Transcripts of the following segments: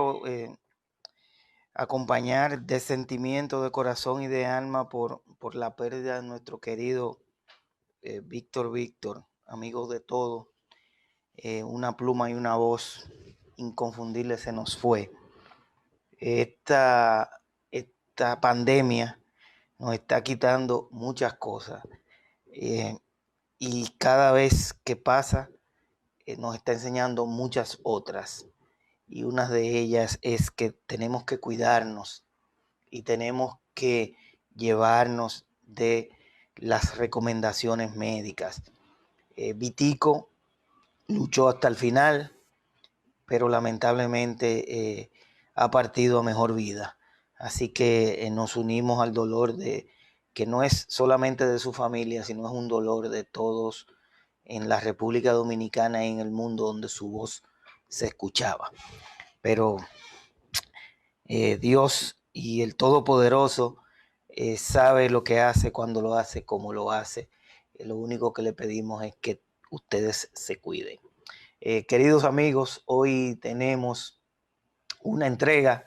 quiero acompañar de sentimiento, de corazón y de alma por la pérdida de nuestro querido Víctor, amigo de todo. Una pluma y una voz inconfundible se nos fue. Esta pandemia nos está quitando muchas cosas y cada vez que pasa nos está enseñando muchas otras. Y una de ellas es que tenemos que cuidarnos y tenemos que llevarnos de las recomendaciones médicas. Vitico luchó hasta el final, pero lamentablemente ha partido a mejor vida. Así que nos unimos al dolor de que no es solamente de su familia, sino es un dolor de todos en la República Dominicana y en el mundo donde su voz se escuchaba. Pero Dios y el Todopoderoso sabe lo que hace, cuando lo hace, cómo lo hace. Lo único que le pedimos es que ustedes se cuiden. Queridos amigos, hoy tenemos una entrega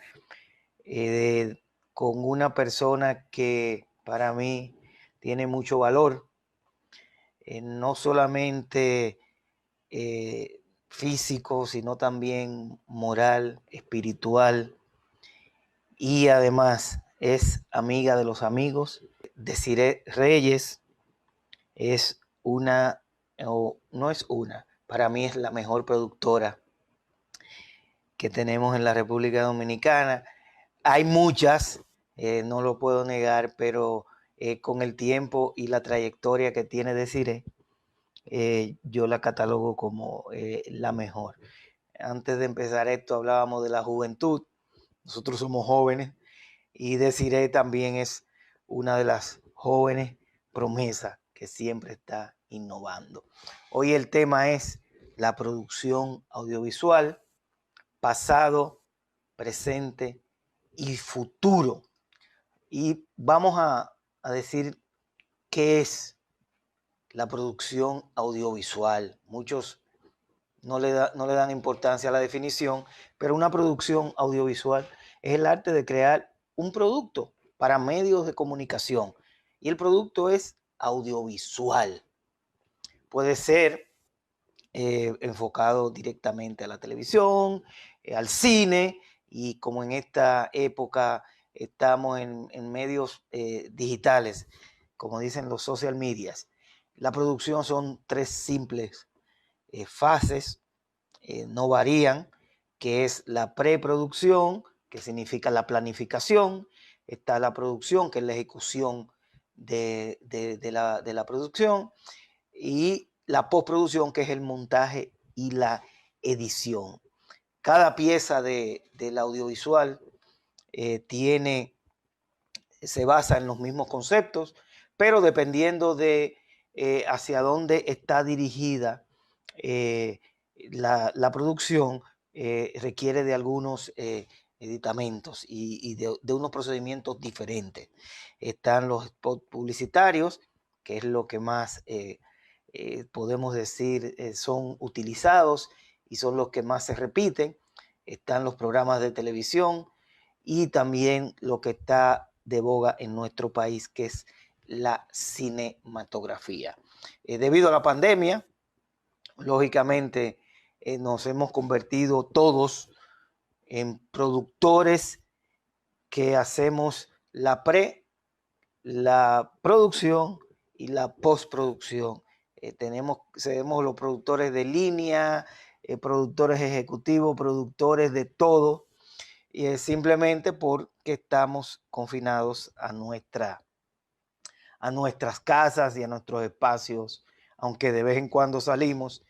con una persona que para mí tiene mucho valor, no solamente físico, sino también moral, espiritual, y además es amiga de los amigos. Desiree Reyes es una, o no es una, para mí es la mejor productora que tenemos en la República Dominicana. Hay muchas, no lo puedo negar, pero con el tiempo y la trayectoria que tiene Desiree, yo la catalogo como la mejor. Antes de empezar esto hablábamos de la juventud. Nosotros somos jóvenes y Desiree también es una de las jóvenes promesas que siempre está innovando. Hoy el tema es la producción audiovisual, pasado, presente y futuro. Y vamos a decir qué es la producción audiovisual. Muchos no le dan importancia a la definición, pero una producción audiovisual es el arte de crear un producto para medios de comunicación. Y el producto es audiovisual. Puede ser enfocado directamente a la televisión, al cine, y como en esta época estamos en medios digitales, como dicen los social medias, la producción son tres simples fases, no varían, que es la preproducción, que significa la planificación, está la producción, que es la ejecución de la producción, y la postproducción, que es el montaje y la edición. Cada pieza del audiovisual se basa en los mismos conceptos, pero dependiendo de hacia dónde está dirigida la producción, requiere de algunos editamentos y de unos procedimientos diferentes. Están los spots publicitarios, que es lo que más podemos decir son utilizados y son los que más se repiten. Están los programas de televisión y también lo que está de boga en nuestro país, que es la cinematografía. Debido a la pandemia, lógicamente nos hemos convertido todos en productores que hacemos la producción y la postproducción. Seremos los productores de línea, productores ejecutivos, productores de todo, y es simplemente porque estamos confinados a nuestras casas y a nuestros espacios, aunque de vez en cuando salimos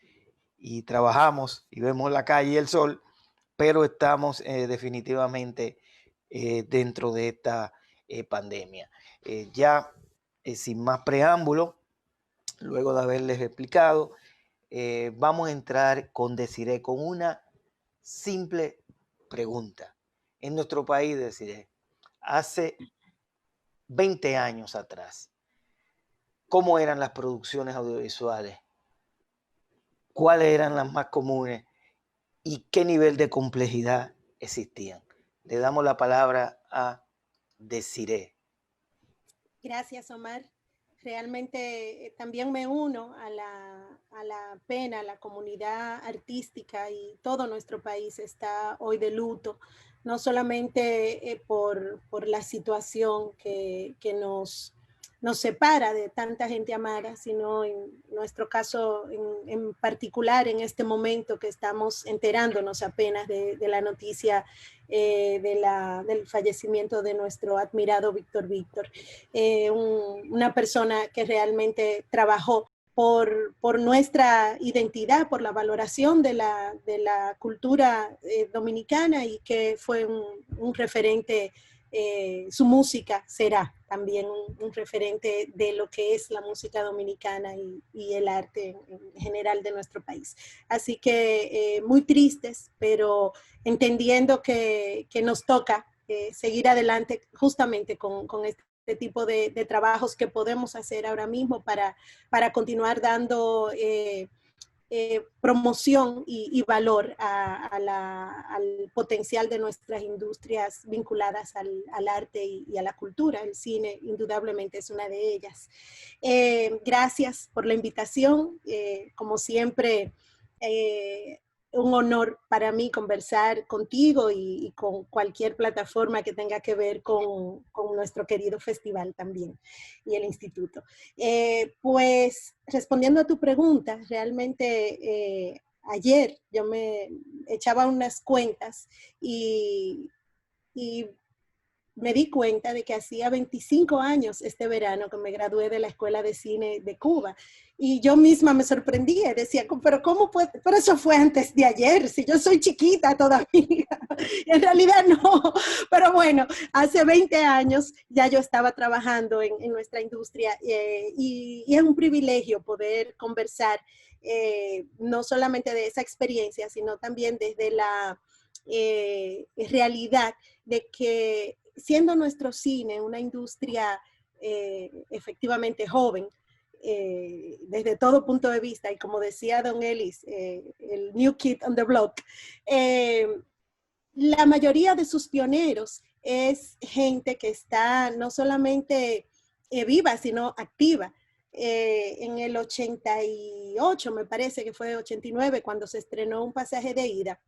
y trabajamos y vemos la calle y el sol, pero estamos definitivamente dentro de esta pandemia. Ya sin más preámbulo, luego de haberles explicado, vamos a entrar con Desiree con una simple pregunta. En nuestro país, Desiree, hace 20 años atrás, ¿cómo eran las producciones audiovisuales? ¿Cuáles eran las más comunes? ¿Y qué nivel de complejidad existían. Le damos la palabra a Desiree. Gracias, Omar. Realmente también me uno a la pena, a la comunidad artística, y todo nuestro país está hoy de luto, no solamente por la situación que nos separa de tanta gente amada, sino en nuestro caso en particular, en este momento que estamos enterándonos apenas de la noticia del fallecimiento de nuestro admirado Víctor Víctor, una persona que realmente trabajó por nuestra identidad, por la valoración de la cultura dominicana, y que fue un referente. Su música será también un referente de lo que es la música dominicana y el arte en general de nuestro país. Así que muy tristes, pero entendiendo que nos toca seguir adelante justamente con este tipo de trabajos que podemos hacer ahora mismo para continuar dando promoción y valor al potencial de nuestras industrias vinculadas al arte y a la cultura. El cine indudablemente es una de ellas. Gracias por la invitación. Como siempre, un honor para mí conversar contigo y con cualquier plataforma que tenga que ver con nuestro querido festival también y el instituto. Pues respondiendo a tu pregunta, realmente ayer yo me echaba unas cuentas y me di cuenta de que hacía 25 años este verano que me gradué de la Escuela de Cine de Cuba. Y yo misma me sorprendía, decía, pero ¿cómo puede? Pero eso fue antes de ayer, si yo soy chiquita todavía. En realidad no, pero bueno, hace 20 años ya yo estaba trabajando en nuestra industria y es un privilegio poder conversar no solamente de esa experiencia, sino también desde la realidad de que siendo nuestro cine una industria efectivamente joven, desde todo punto de vista, y como decía Don Ellis, el New Kid on the Block, la mayoría de sus pioneros es gente que está no solamente viva, sino activa. En el 88, me parece que fue 89, cuando se estrenó Un pasaje de ida,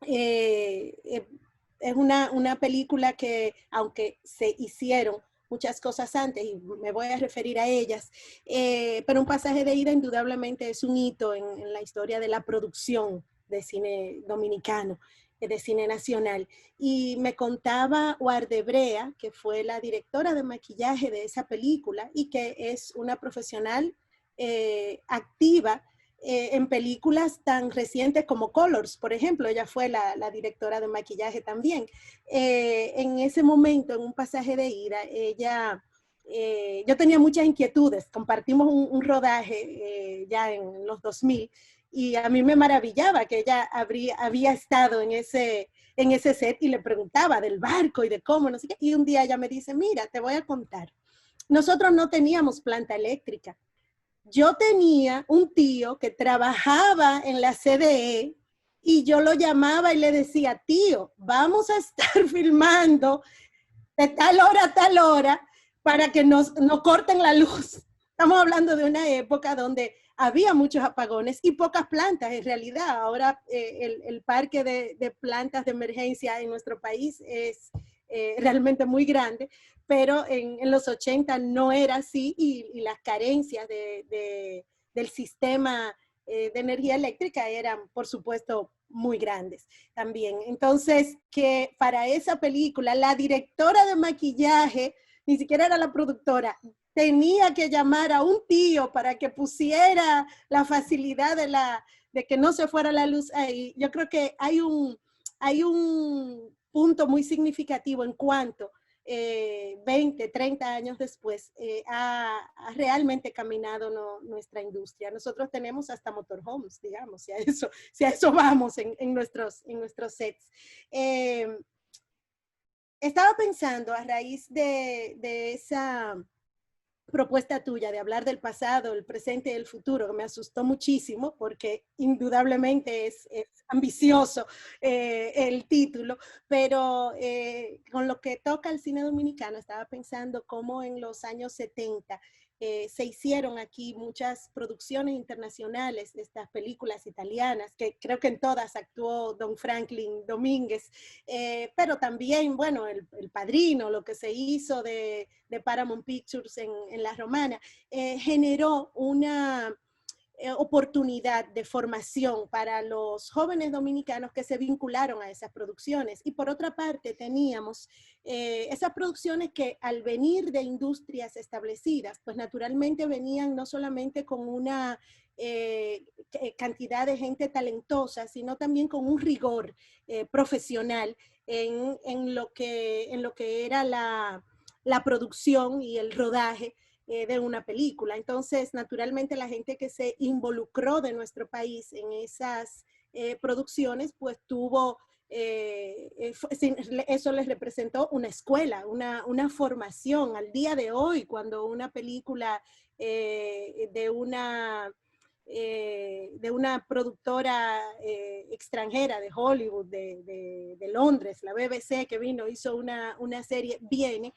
es una película que, aunque se hicieron muchas cosas antes, y me voy a referir a ellas, pero Un pasaje de ida indudablemente es un hito en la historia de la producción de cine dominicano, de cine nacional. Y me contaba Wardebrea, que fue la directora de maquillaje de esa película y que es una profesional activa en películas tan recientes como Colors, por ejemplo. Ella fue la directora de maquillaje también. En ese momento, en Un pasaje de ida, ella, yo tenía muchas inquietudes, compartimos un rodaje ya en los 2000, y a mí me maravillaba que ella había estado en ese set, y le preguntaba del barco y de cómo, no sé qué, y un día ella me dice, mira, te voy a contar, nosotros no teníamos planta eléctrica. Yo tenía un tío que trabajaba en la CDE y yo lo llamaba y le decía, tío, vamos a estar filmando de tal hora a tal hora para que nos corten la luz. Estamos hablando de una época donde había muchos apagones y pocas plantas en realidad. Ahora el parque de plantas de emergencia en nuestro país es realmente muy grande, pero en los 80 no era así, y las carencias del sistema de energía eléctrica eran, por supuesto, muy grandes también. Entonces, que para esa película, la directora de maquillaje, ni siquiera era la productora, tenía que llamar a un tío para que pusiera la facilidad de que no se fuera la luz ahí. Yo creo que hay un punto muy significativo en cuanto 20, 30 años después, ha realmente caminado nuestra industria. Nosotros tenemos hasta motorhomes, digamos, si a eso vamos en nuestros sets. Estaba pensando a raíz de propuesta tuya de hablar del pasado, el presente y el futuro, que me asustó muchísimo porque indudablemente es ambicioso el título, pero con lo que toca el cine dominicano, estaba pensando cómo en los años 70 se hicieron aquí muchas producciones internacionales de estas películas italianas, que creo que en todas actuó Don Franklin Domínguez, pero también, bueno, el Padrino, lo que se hizo de Paramount Pictures en La Romana, generó una oportunidad de formación para los jóvenes dominicanos que se vincularon a esas producciones. Y por otra parte teníamos esas producciones que al venir de industrias establecidas, pues naturalmente venían no solamente con una cantidad de gente talentosa, sino también con un rigor profesional en lo que era la producción y el rodaje de una película. Entonces, naturalmente, la gente que se involucró de nuestro país en esas producciones, pues tuvo, eso les representó una escuela, una formación. Al día de hoy, cuando una película de una productora extranjera de Hollywood, de Londres, la BBC, que vino, hizo una serie, viene,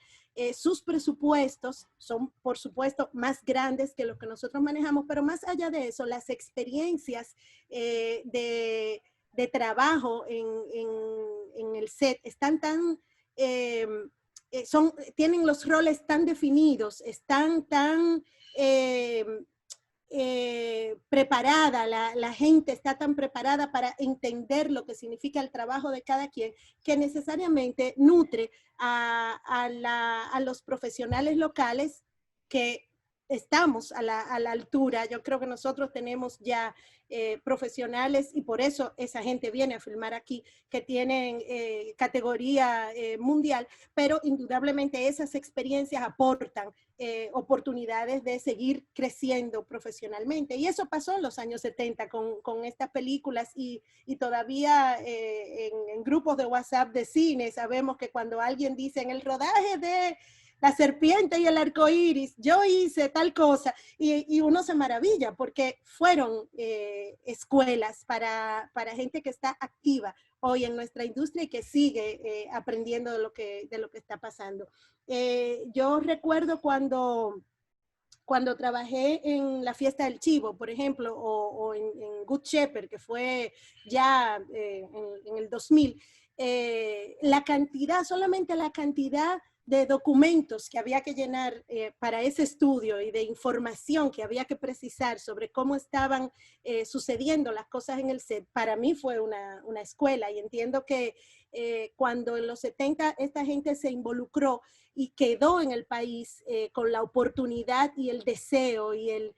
sus presupuestos son, por supuesto, más grandes que los que nosotros manejamos, pero más allá de eso, las experiencias de trabajo en el set están tan... tienen los roles tan definidos, están tan preparada, la gente está tan preparada para entender lo que significa el trabajo de cada quien, que necesariamente nutre a los profesionales locales que estamos a la altura. Yo creo que nosotros tenemos ya profesionales, y por eso esa gente viene a filmar aquí, que tienen categoría mundial, pero indudablemente esas experiencias aportan oportunidades de seguir creciendo profesionalmente. Y eso pasó en los años 70 con estas películas, y todavía en grupos de WhatsApp de cine sabemos que cuando alguien dice en el rodaje de La Serpiente y el Arco Iris, yo hice tal cosa, y uno se maravilla porque fueron escuelas para gente que está activa hoy en nuestra industria y que sigue aprendiendo de lo que está pasando. Yo recuerdo cuando trabajé en la Fiesta del Chivo, por ejemplo, o en Good Shepherd, que fue ya en el 2000, la cantidad, solamente la cantidad de documentos que había que llenar para ese estudio y de información que había que precisar sobre cómo estaban sucediendo las cosas en el set, para mí fue una escuela, y entiendo que cuando en los 70 esta gente se involucró y quedó en el país con la oportunidad y el deseo y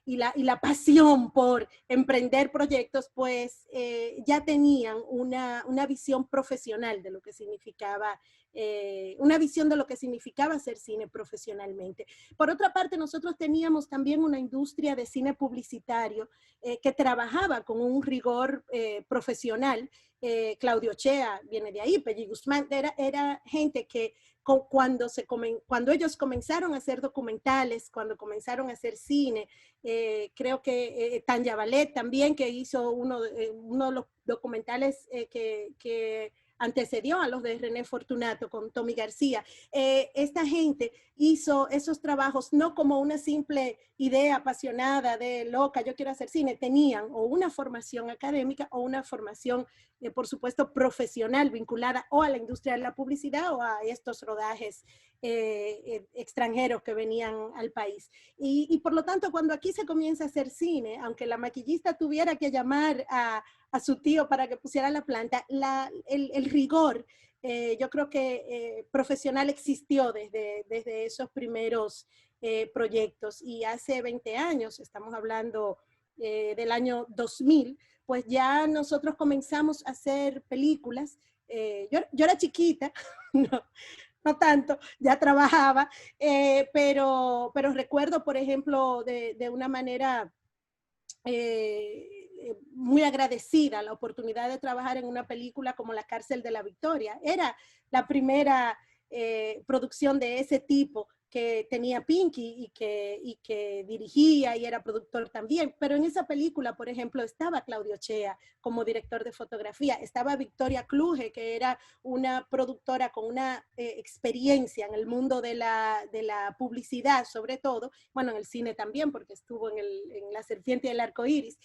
la pasión por emprender proyectos, pues ya tenían una visión profesional de lo que significaba, una visión de lo que significaba hacer cine profesionalmente. Por otra parte, nosotros teníamos también una industria de cine publicitario que trabajaba con un rigor profesional. Claudio Chea viene de ahí, Pelli Guzmán, era gente que cuando ellos comenzaron a hacer documentales, cuando comenzaron a hacer cine, creo que Tanya Ballet también, que hizo uno de los documentales que antecedió a los de René Fortunato con Tommy García. Esta gente hizo esos trabajos no como una simple idea apasionada de loca, yo quiero hacer cine. Tenían o una formación académica o una formación, por supuesto, profesional vinculada o a la industria de la publicidad o a estos rodajes extranjeros que venían al país. Y por lo tanto, cuando aquí se comienza a hacer cine, aunque la maquillista tuviera que llamar a su tío para que pusiera la planta, el rigor, yo creo que profesional existió desde esos primeros proyectos. Y hace 20 años, estamos hablando del año 2000, pues ya nosotros comenzamos a hacer películas. Yo era chiquita, no, no tanto, ya trabajaba, pero recuerdo, por ejemplo, de una manera muy agradecida la oportunidad de trabajar en una película como La Cárcel de la Victoria. Era la primera producción de ese tipo que tenía Pinky y que dirigía y era productor también, pero en esa película, por ejemplo, estaba Claudio Chea como director de fotografía, estaba Victoria Kluje, que era una productora con una experiencia en el mundo de la publicidad, sobre todo, bueno, en el cine también, porque estuvo en La Serpiente y el Arco Iris,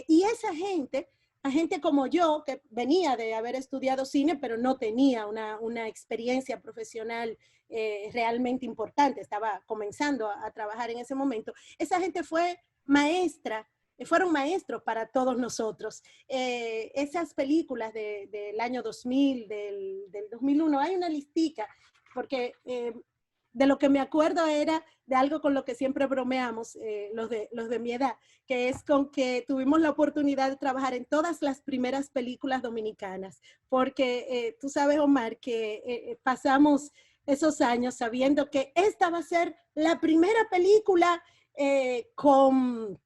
y esa gente, a gente como yo, que venía de haber estudiado cine, pero no tenía una experiencia profesional realmente importante, estaba comenzando a trabajar en ese momento, esa gente fue maestra, fueron maestros para todos nosotros. Esas películas del año 2000, del 2001, hay una listica, porque de lo que me acuerdo era de algo con lo que siempre bromeamos los de mi edad, que es con que tuvimos la oportunidad de trabajar en todas las primeras películas dominicanas, porque tú sabes, Omar, que pasamos esos años sabiendo que esta va a ser la primera película con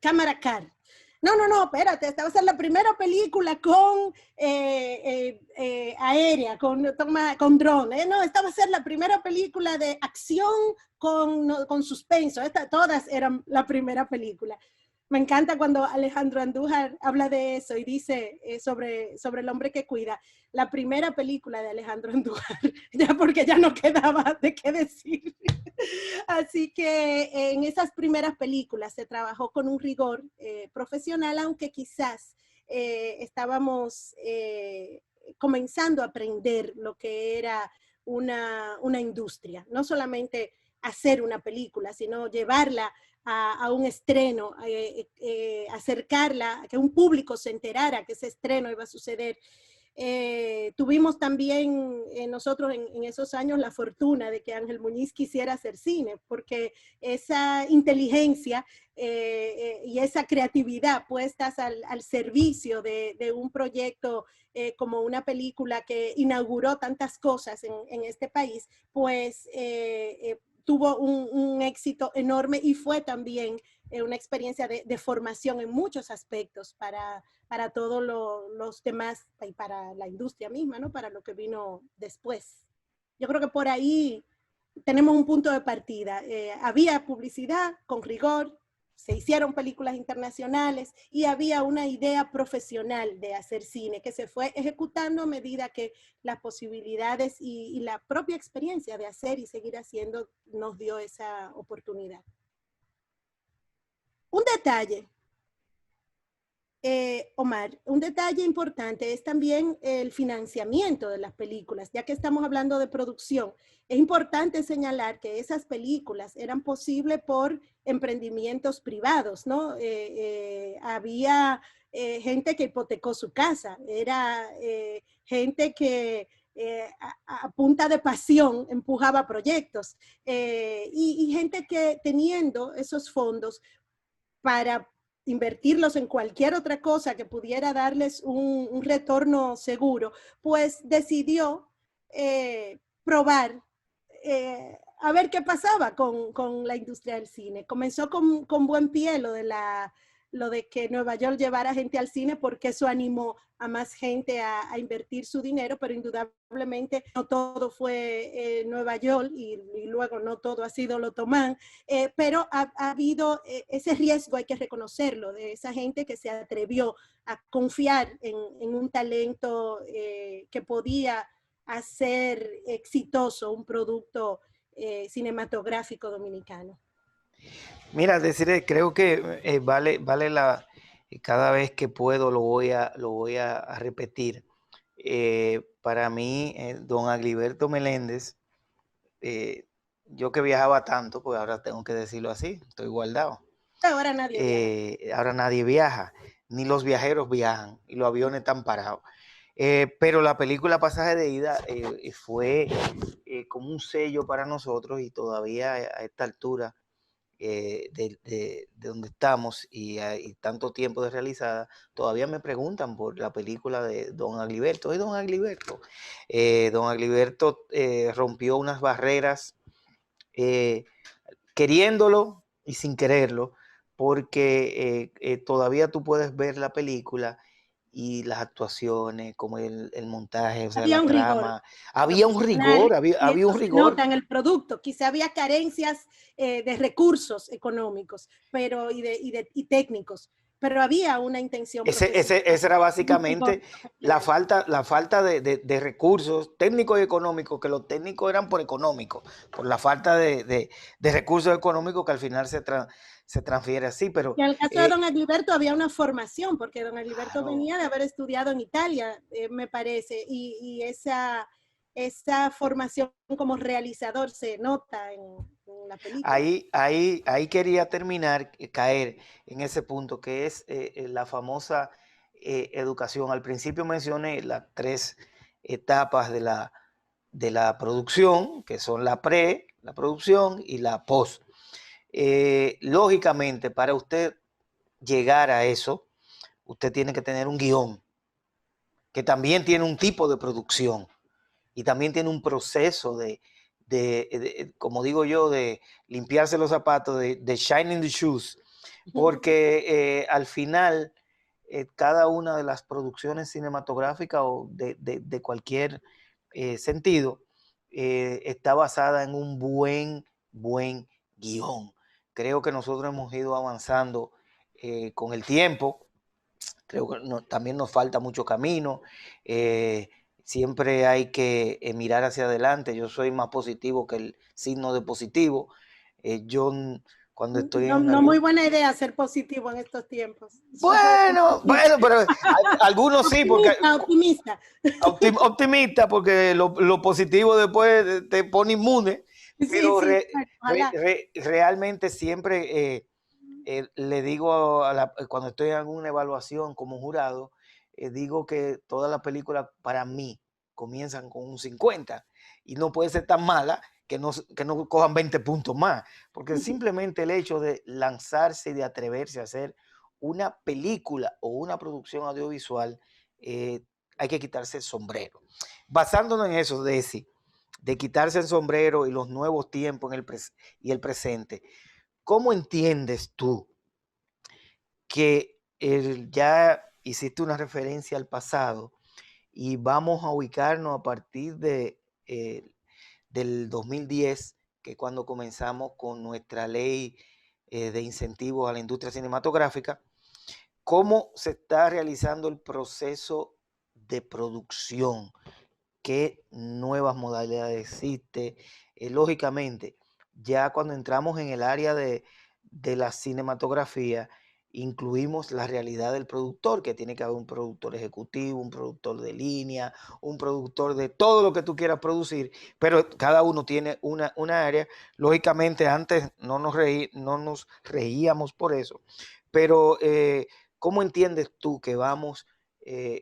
cámara car. No, no, no, espérate, esta va a ser la primera película con aérea, con drone. No, esta va a ser la primera película de acción con suspenso. Todas eran la primera película. Me encanta cuando Alejandro Andújar habla de eso y dice sobre el hombre que cuida. La primera película de Alejandro Andújar, ya porque ya no quedaba de qué decir. Así que en esas primeras películas se trabajó con un rigor profesional, aunque quizás estábamos comenzando a aprender lo que era una industria, no solamente hacer una película, sino llevarla a un estreno, acercarla, a que un público se enterara que ese estreno iba a suceder. Tuvimos también nosotros en esos años la fortuna de que Ángel Muñiz quisiera hacer cine, porque esa inteligencia y esa creatividad puestas al servicio de un proyecto como una película que inauguró tantas cosas en este país, pues tuvo un éxito enorme y fue también una experiencia de formación en muchos aspectos para todos los demás y para la industria misma, ¿no? Para lo que vino después. Yo creo que por ahí tenemos un punto de partida. Había publicidad con rigor, se hicieron películas internacionales y había una idea profesional de hacer cine que se fue ejecutando a medida que las posibilidades y la propia experiencia de hacer y seguir haciendo nos dio esa oportunidad. Un detalle, Omar, un detalle importante es también el financiamiento de las películas, ya que estamos hablando de producción. Es importante señalar que esas películas eran posibles por emprendimientos privados, ¿no? Había gente que hipotecó su casa, era gente que a punta de pasión empujaba proyectos y gente que teniendo esos fondos para invertirlos en cualquier otra cosa que pudiera darles un retorno seguro, pues decidió probar a ver qué pasaba con la industria del cine. Comenzó con buen pie lo de que Nueva York llevara gente al cine porque eso animó a más gente a invertir su dinero, pero indudablemente no todo fue Nueva York y luego no todo ha sido Lotomán, pero ha habido ese riesgo, hay que reconocerlo, de esa gente que se atrevió a confiar en un talento que podía hacer exitoso un producto cinematográfico dominicano. Mira, decir, creo que vale cada vez que puedo lo voy a repetir. Para mí, don Agliberto Meléndez, yo que viajaba tanto, pues ahora tengo que decirlo así, estoy guardado. Ahora nadie viaja. Ahora nadie viaja, ni los viajeros viajan, y los aviones están parados. Pero la película Pasaje de Ida fue como un sello para nosotros y todavía a esta altura de donde estamos y tanto tiempo de realizada, todavía me preguntan por la película de Don Agliberto. ¿Es Don Agliberto? Don Agliberto rompió unas barreras eh, queriéndolo y sin quererlo, porque todavía tú puedes ver la película y las actuaciones, como el montaje, o sea, la Había un rigor trama. Había un profesional rigor, había, y había un eso se rigor. nota en el producto. Quizá había carencias de recursos económicos pero, y técnicos, pero había una intención profesional. Ese era Un rigor básicamente profesional. la falta de recursos técnicos y económicos, que los técnicos eran por económicos, por la falta de recursos económicos que al final se transfiere así, pero Y en el caso de don Edilberto había una formación, porque don Edilberto claro, venía de haber estudiado en Italia, me parece, y esa formación como realizador se nota en la película. ahí quería terminar, caer en ese punto que es la famosa educación. Al principio mencioné las tres etapas de la producción, que son la pre, la producción y la post. Lógicamente, para usted llegar a eso, usted tiene que tener un guión, que también tiene un tipo de producción y también tiene un proceso como digo yo, de limpiarse los zapatos, de shining the shoes, porque al final cada una de las producciones cinematográficas o de cualquier sentido está basada en un buen guión. Creo que nosotros hemos ido avanzando con el tiempo. Creo que también nos falta mucho camino. Siempre hay que mirar hacia adelante. Yo soy más positivo que el signo de positivo. Cuando estoy No, en no muy algún... buena idea ser positivo en estos tiempos. Bueno, pero algunos sí, porque Optimista, optimista. optimista, porque lo positivo después te pone inmune, Sí, pero sí, bueno, ojalá. realmente siempre le digo cuando estoy en alguna evaluación como jurado, digo que todas las películas para mí comienzan con un 50 y no puede ser tan mala que no cojan 20 puntos más, porque simplemente el hecho de lanzarse y de atreverse a hacer una película o una producción audiovisual, eh, hay que quitarse el sombrero. Basándonos en eso, de quitarse el sombrero y los nuevos tiempos y el presente, ¿cómo entiendes tú que ya hiciste una referencia al pasado y vamos a ubicarnos a partir del 2010, que es cuando comenzamos con nuestra ley de incentivos a la industria cinematográfica? ¿Cómo se está realizando el proceso de producción? ¿Qué nuevas modalidades existe? Lógicamente, ya cuando entramos en el área de la cinematografía, incluimos la realidad del productor, que tiene que haber un productor ejecutivo, un productor de línea, un productor de todo lo que tú quieras producir, pero cada uno tiene una área. Lógicamente, antes no nos reíamos por eso, pero ¿cómo entiendes tú que vamos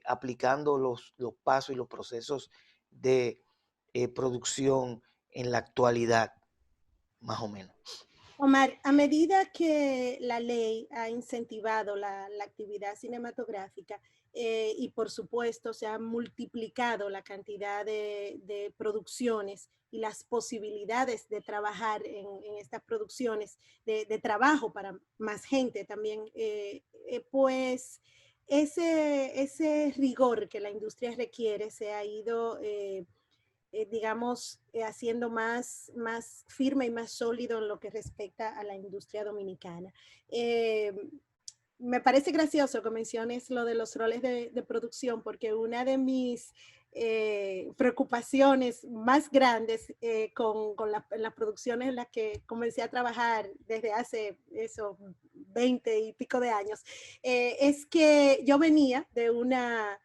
aplicando los pasos y los procesos de producción en la actualidad, más o menos? Omar, a medida que la ley ha incentivado la actividad cinematográfica y por supuesto se ha multiplicado la cantidad de producciones y las posibilidades de trabajar en estas producciones, de trabajo para más gente también, pues ese rigor que la industria requiere se ha ido digamos, haciendo más firme y más sólido en lo que respecta a la industria dominicana. Me parece gracioso que menciones lo de los roles de producción, porque una de mis preocupaciones más grandes en las producciones en las que comencé a trabajar desde hace eso 20 y pico de años, es que yo venía de una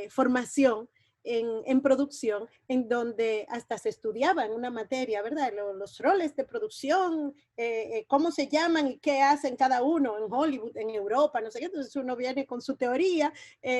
formación en producción, en donde hasta se estudiaba en una materia, ¿verdad? Los roles de producción, cómo se llaman y qué hacen cada uno en Hollywood, en Europa, no sé qué. Entonces uno viene con su teoría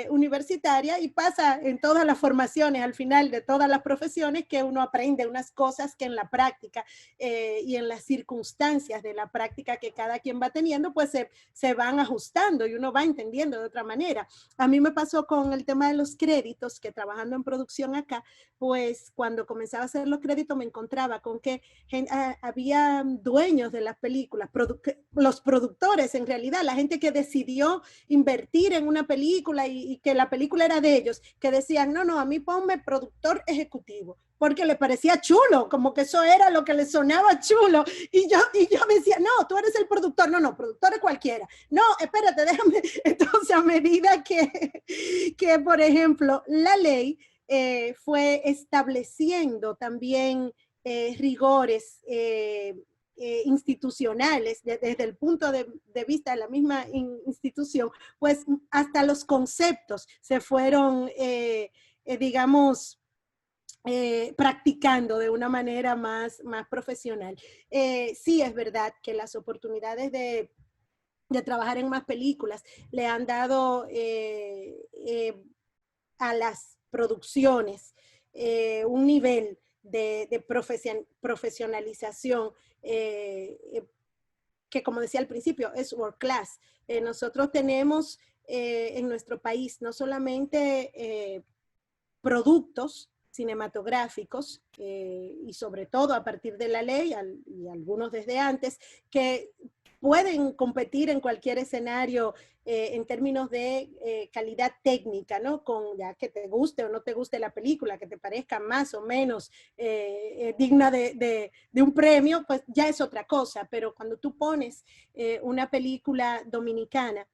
universitaria y pasa en todas las formaciones, al final de todas las profesiones, que uno aprende unas cosas que en la práctica y en las circunstancias de la práctica que cada quien va teniendo, pues se van ajustando y uno va entendiendo de otra manera. A mí me pasó con el tema de los créditos, que trabajando trabajando en producción acá, pues cuando comenzaba a hacer los créditos me encontraba con que había dueños de las películas, los productores en realidad, la gente que decidió invertir en una película y que la película era de ellos, que decían, no, a mí ponme productor ejecutivo, porque le parecía chulo, como que eso era lo que le sonaba chulo, y yo me decía, no, tú eres el productor, no, productor es cualquiera, no, espérate, déjame, entonces a medida que por ejemplo, la ley fue estableciendo también rigores institucionales desde el punto de vista de la misma institución, pues hasta los conceptos se fueron, digamos, practicando de una manera más profesional. Sí es verdad que las oportunidades de trabajar en más películas le han dado a las producciones un nivel de profesionalización que, como decía al principio, es world class. Nosotros tenemos en nuestro país no solamente productos cinematográficos y sobre todo a partir de la ley y algunos desde antes que pueden competir en cualquier escenario en términos de calidad técnica, ¿no? Con ya que te guste o no te guste la película, que te parezca más o menos digna de un premio, pues ya es otra cosa, pero cuando tú pones una película dominicana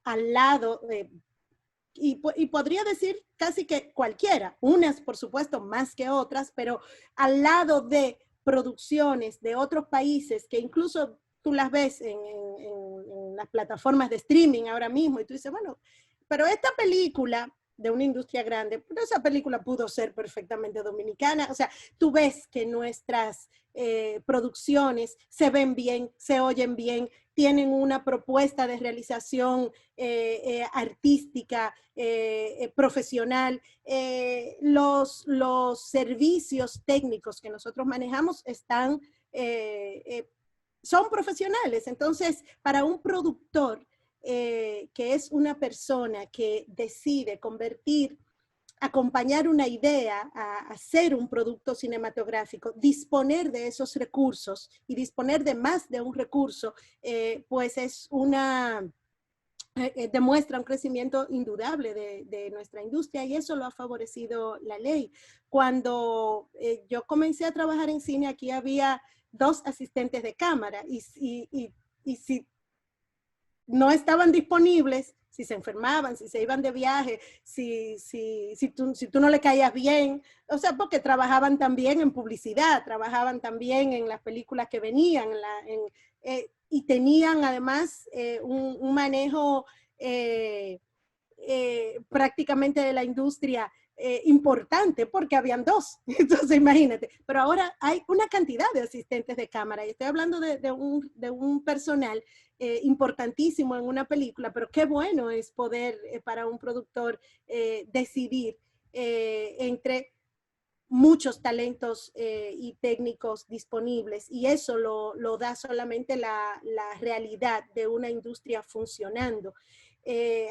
al lado de y podría decir casi que cualquiera, unas por supuesto más que otras, pero al lado de producciones de otros países que incluso tú las ves en las plataformas de streaming ahora mismo y tú dices, bueno, pero esta película de una industria grande, pero esa película pudo ser perfectamente dominicana, o sea, tú ves que nuestras producciones se ven bien, se oyen bien, tienen una propuesta de realización artística, profesional. Los servicios técnicos que nosotros manejamos están, son profesionales. Entonces, para un productor que es una persona que decide convertir acompañar una idea a hacer un producto cinematográfico, disponer de esos recursos y disponer de más de un recurso, pues es una, demuestra un crecimiento indudable de nuestra industria y eso lo ha favorecido la ley. Cuando yo comencé a trabajar en cine, aquí había 2 asistentes de cámara y si no estaban disponibles, si se enfermaban, si se iban de viaje, si tú no le caías bien, o sea, porque trabajaban también en publicidad, trabajaban también en las películas que venían, y tenían además un manejo prácticamente de la industria importante, porque habían 2, entonces imagínate, pero ahora hay una cantidad de asistentes de cámara, y estoy hablando de un personal importantísimo en una película, pero qué bueno es poder para un productor decidir entre muchos talentos y técnicos disponibles, y eso lo da solamente la realidad de una industria funcionando.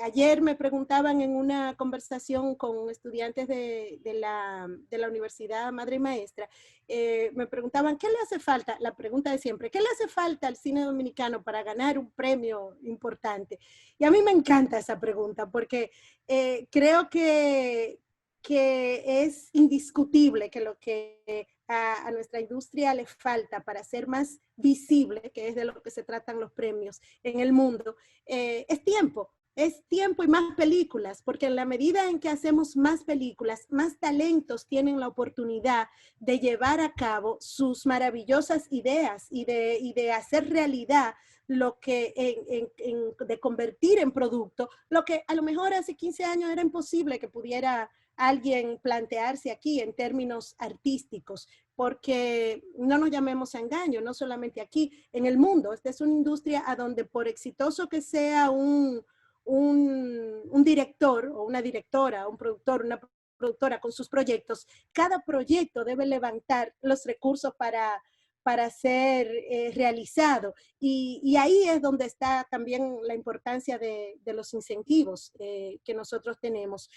Ayer me preguntaban en una conversación con estudiantes de la Universidad Madre y Maestra, me preguntaban, ¿qué le hace falta? La pregunta de siempre, ¿qué le hace falta al cine dominicano para ganar un premio importante? Y a mí me encanta esa pregunta, porque creo que es indiscutible que lo que a nuestra industria le falta para ser más visible, que es de lo que se tratan los premios en el mundo, es tiempo. Es tiempo y más películas, porque en la medida en que hacemos más películas, más talentos tienen la oportunidad de llevar a cabo sus maravillosas ideas y de hacer realidad lo que, de convertir en producto, lo que a lo mejor hace 15 años era imposible que pudiera alguien plantearse aquí en términos artísticos, porque no nos llamemos a engaño, no solamente aquí, en el mundo. Esta es una industria a donde por exitoso que sea un director o una directora, un productor, una productora con sus proyectos, cada proyecto debe levantar los recursos para ser realizado. Y ahí es donde está también la importancia de los incentivos que nosotros tenemos.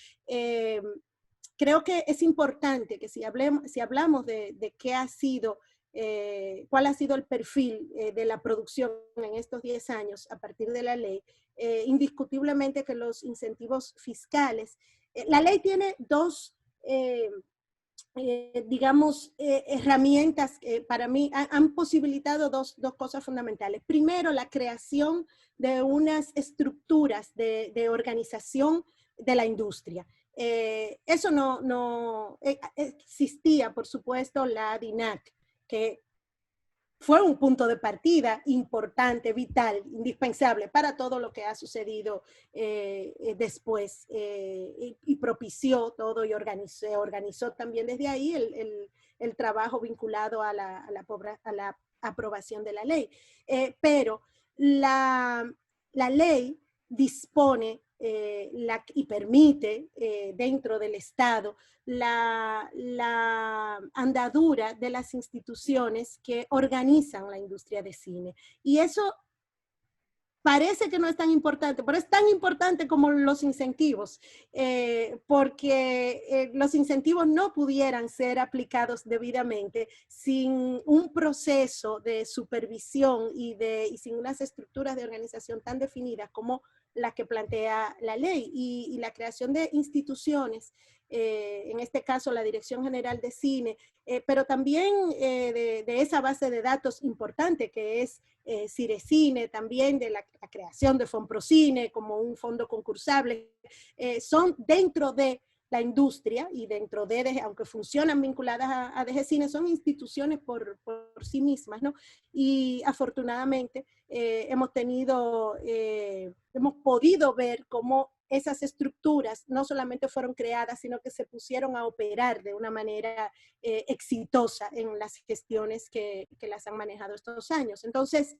creo que es importante que si hablamos de qué ha sido, cuál ha sido el perfil de la producción en estos 10 años a partir de la ley, indiscutiblemente que los incentivos fiscales, la ley tiene dos, digamos, herramientas que para mí han posibilitado dos cosas fundamentales. Primero, la creación de unas estructuras de organización de la industria. Eso no existía, por supuesto, la DINAC, que fue un punto de partida importante, vital, indispensable para todo lo que ha sucedido después y propició todo y organizó también desde ahí el trabajo vinculado a la aprobación de la ley. Pero la ley dispone y permite dentro del Estado la andadura de las instituciones que organizan la industria de cine. Y eso parece que no es tan importante, pero es tan importante como los incentivos, porque los incentivos no pudieran ser aplicados debidamente sin un proceso de supervisión y sin unas estructuras de organización tan definidas como la que plantea la ley y la creación de instituciones, en este caso la Dirección General de Cine, pero también de esa base de datos importante que es Cirecine, también de la creación de Fonprocine como un fondo concursable, son dentro de la industria y dentro aunque funcionan vinculadas a DGCine, son instituciones por sí mismas, ¿no? Y afortunadamente hemos podido ver cómo esas estructuras no solamente fueron creadas, sino que se pusieron a operar de una manera exitosa en las gestiones que las han manejado estos años. Entonces,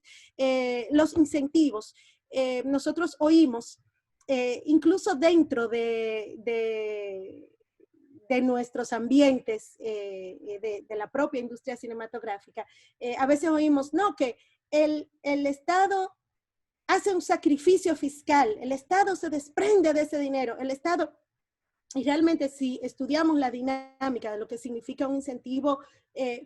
los incentivos, nosotros oímos, incluso dentro de nuestros ambientes, de la propia industria cinematográfica, a veces oímos, no, que el Estado hace un sacrificio fiscal, el Estado se desprende de ese dinero, el Estado, y realmente si estudiamos la dinámica de lo que significa un incentivo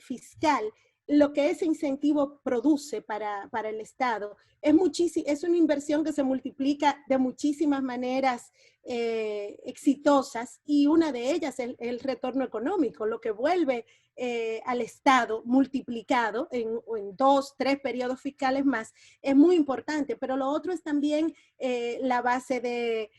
fiscal, lo que ese incentivo produce para el Estado es una inversión que se multiplica de muchísimas maneras exitosas, y una de ellas es el retorno económico, lo que vuelve al Estado multiplicado en 2, 3 periodos fiscales más, es muy importante. Pero lo otro es también la base de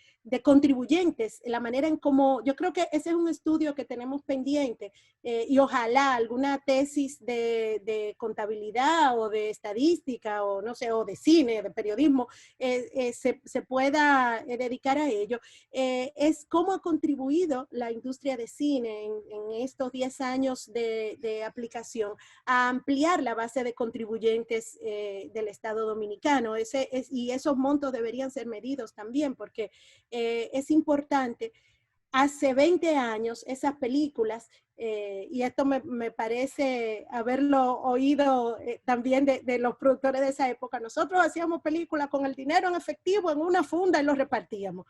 contribuyentes, la manera en cómo, yo creo que ese es un estudio que tenemos pendiente, y ojalá alguna tesis de contabilidad o de estadística o no sé, o de cine, de periodismo, se pueda dedicar a ello, es cómo ha contribuido la industria de cine en estos 10 años de aplicación a ampliar la base de contribuyentes del Estado Dominicano. Y esos montos deberían ser medidos también, porque es importante. Hace 20 años esas películas, y esto me parece haberlo oído también de los productores de esa época, nosotros hacíamos películas con el dinero en efectivo en una funda y lo repartíamos.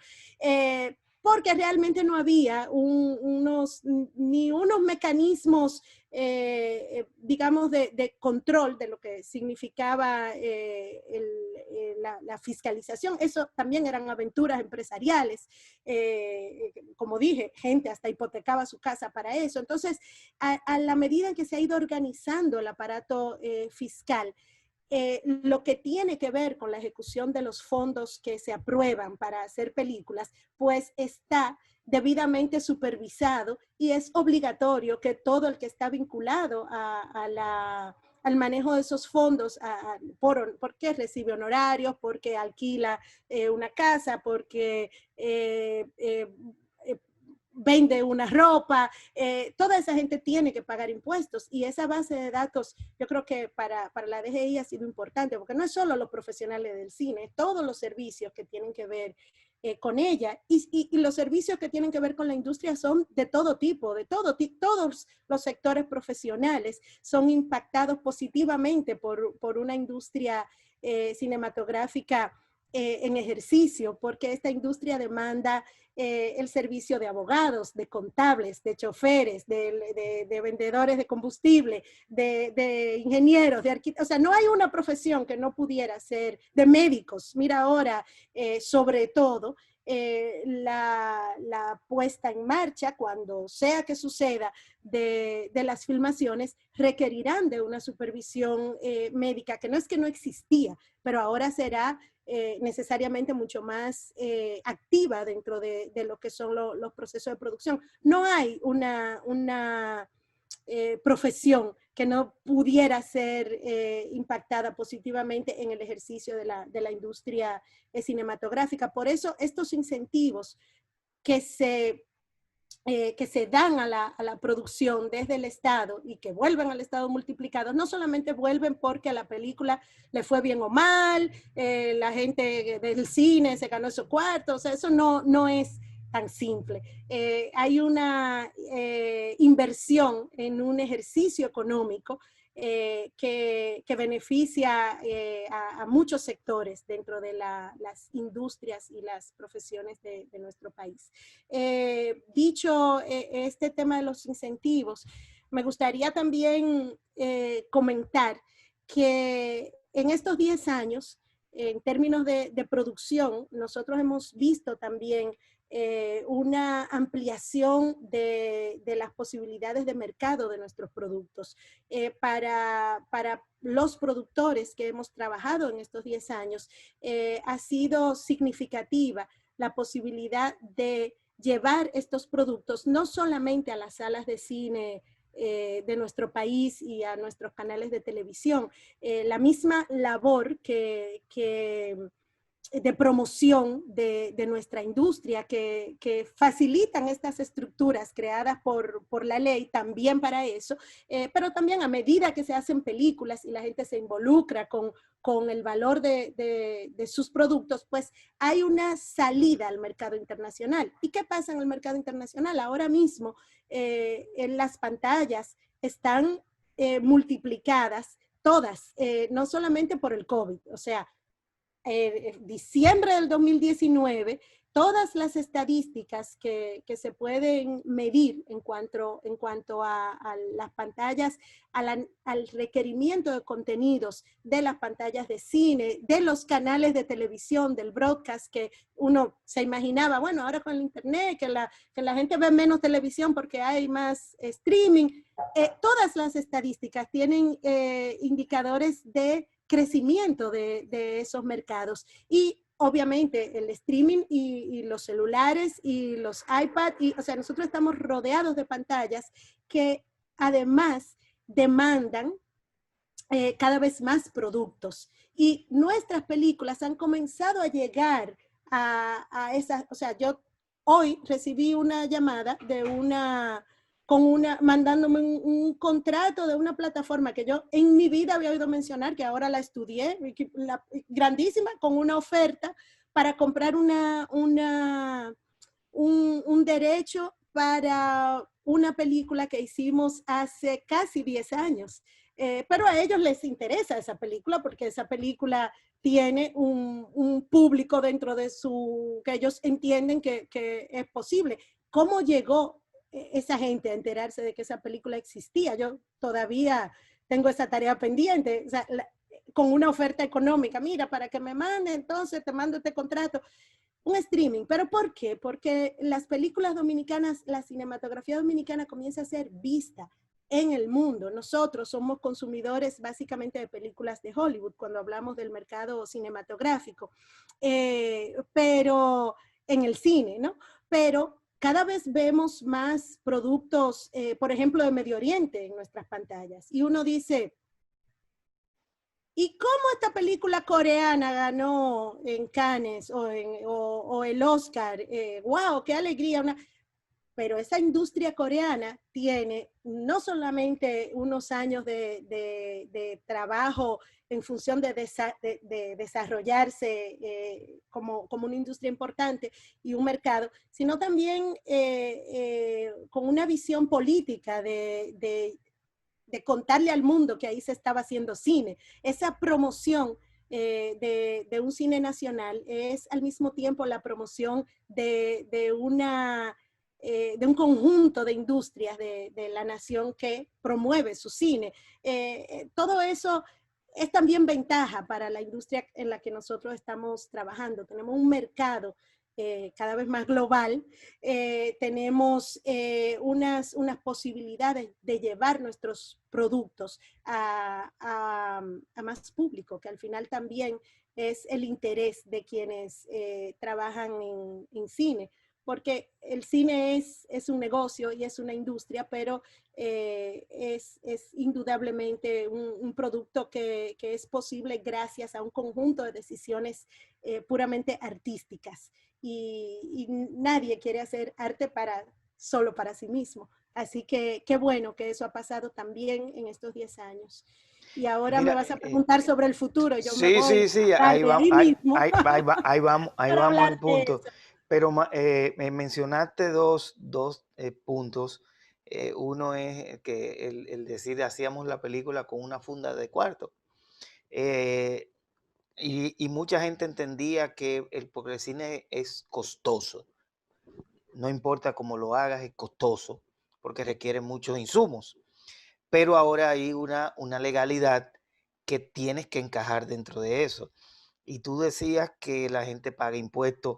Porque realmente no había ni unos mecanismos, digamos, de control de lo que significaba la fiscalización. Eso también eran aventuras empresariales. Como dije, gente hasta hipotecaba su casa para eso. Entonces, a la medida en que se ha ido organizando el aparato fiscal, lo que tiene que ver con la ejecución de los fondos que se aprueban para hacer películas, pues está debidamente supervisado, y es obligatorio que todo el que está vinculado al manejo de esos fondos, porque recibe honorarios, porque alquila una casa, porque vende una ropa, toda esa gente tiene que pagar impuestos, y esa base de datos yo creo que para la DGI ha sido importante, porque no es solo los profesionales del cine, es todos los servicios que tienen que ver con ella, y los servicios que tienen que ver con la industria son de todo tipo, todos los sectores profesionales son impactados positivamente por una industria cinematográfica en ejercicio, porque esta industria demanda el servicio de abogados, de contables, de choferes, de vendedores de combustible, de ingenieros, de arquitectos. O sea, no hay una profesión que no pudiera ser, de médicos. Mira ahora, sobre todo, la puesta en marcha, cuando sea que suceda, de las filmaciones, requerirán de una supervisión médica, que no es que no existía, pero ahora será necesariamente mucho más activa dentro de lo que son los procesos de producción. No hay una profesión que no pudiera ser impactada positivamente en el ejercicio de la industria cinematográfica. Por eso estos incentivos que se dan a la producción desde el Estado y que vuelven al Estado multiplicados, no solamente vuelven porque a la película le fue bien o mal, la gente del cine se ganó esos cuartos, o sea, eso no es tan simple. Hay una inversión en un ejercicio económico que beneficia a muchos sectores dentro de las industrias y las profesiones de nuestro país. Dicho este tema de los incentivos, me gustaría también comentar que en estos 10 años, en términos de producción, nosotros hemos visto también una ampliación de las posibilidades de mercado de nuestros productos. Para los productores que hemos trabajado en estos 10 años, ha sido significativa la posibilidad de llevar estos productos no solamente a las salas de cine de nuestro país y a nuestros canales de televisión, la misma labor de promoción de nuestra industria que facilitan estas estructuras creadas por la ley también para eso, pero también a medida que se hacen películas y la gente se involucra con el valor de sus productos, pues hay una salida al mercado internacional. ¿Y qué pasa en el mercado internacional? Ahora mismo en las pantallas están multiplicadas todas, no solamente por el COVID, o sea, diciembre del 2019, todas las estadísticas que se pueden medir en cuanto a las pantallas, al requerimiento de contenidos de las pantallas de cine, de los canales de televisión, del broadcast, que uno se imaginaba, bueno, ahora con el internet, que la gente ve menos televisión porque hay más streaming. Todas las estadísticas tienen indicadores de crecimiento de esos mercados. Y obviamente el streaming y los celulares y los iPads, o sea, nosotros estamos rodeados de pantallas que además demandan cada vez más productos. Y nuestras películas han comenzado a llegar a esas, o sea, yo hoy recibí una llamada de mandándome un contrato de una plataforma que yo en mi vida había oído mencionar, que ahora la estudié, grandísima, con una oferta para comprar un derecho para una película que hicimos hace casi 10 años. Pero a ellos les interesa esa película porque esa película tiene un público dentro de que ellos entienden que es posible. ¿Cómo llegó esa gente a enterarse de que esa película existía? Yo todavía tengo esa tarea pendiente, o sea, con una oferta económica. Mira, para que me mande, entonces te mando este contrato. Un streaming. ¿Pero por qué? Porque las películas dominicanas, la cinematografía dominicana comienza a ser vista en el mundo. Nosotros somos consumidores básicamente de películas de Hollywood cuando hablamos del mercado cinematográfico, pero en el cine, ¿no? Pero cada vez vemos más productos, por ejemplo, de Medio Oriente en nuestras pantallas. Y uno dice, ¿y cómo esta película coreana ganó en Cannes o el Oscar? ¡Wow! ¡Qué alegría! Pero esa industria coreana tiene no solamente unos años de trabajo en función de desarrollarse como una industria importante y un mercado, sino también con una visión política de contarle al mundo que ahí se estaba haciendo cine. Esa promoción de un cine nacional es al mismo tiempo la promoción de un conjunto de industrias de la nación que promueve su cine. Todo eso es también ventaja para la industria en la que nosotros estamos trabajando. Tenemos un mercado cada vez más global, tenemos unas posibilidades de llevar nuestros productos a más público, que al final también es el interés de quienes trabajan en cine, porque el cine es un negocio y es una industria, pero es indudablemente un producto que es posible gracias a un conjunto de decisiones puramente artísticas. Y nadie quiere hacer arte solo para sí mismo. Así que qué bueno que eso ha pasado también en estos 10 años. Y ahora me Mira, vas a preguntar sobre el futuro. Yo me sí, voy sí, sí, a hablar de ahí mismo ahí para vamos al hablar de punto. eso. Pero me mencionaste dos puntos. Uno es que el decir hacíamos la película con una funda de cuarto. Eh, y mucha gente entendía que porque el cine es costoso. No importa cómo lo hagas, es costoso porque requiere muchos insumos. Pero ahora hay una legalidad que tienes que encajar dentro de eso. Y tú decías que la gente paga impuestos.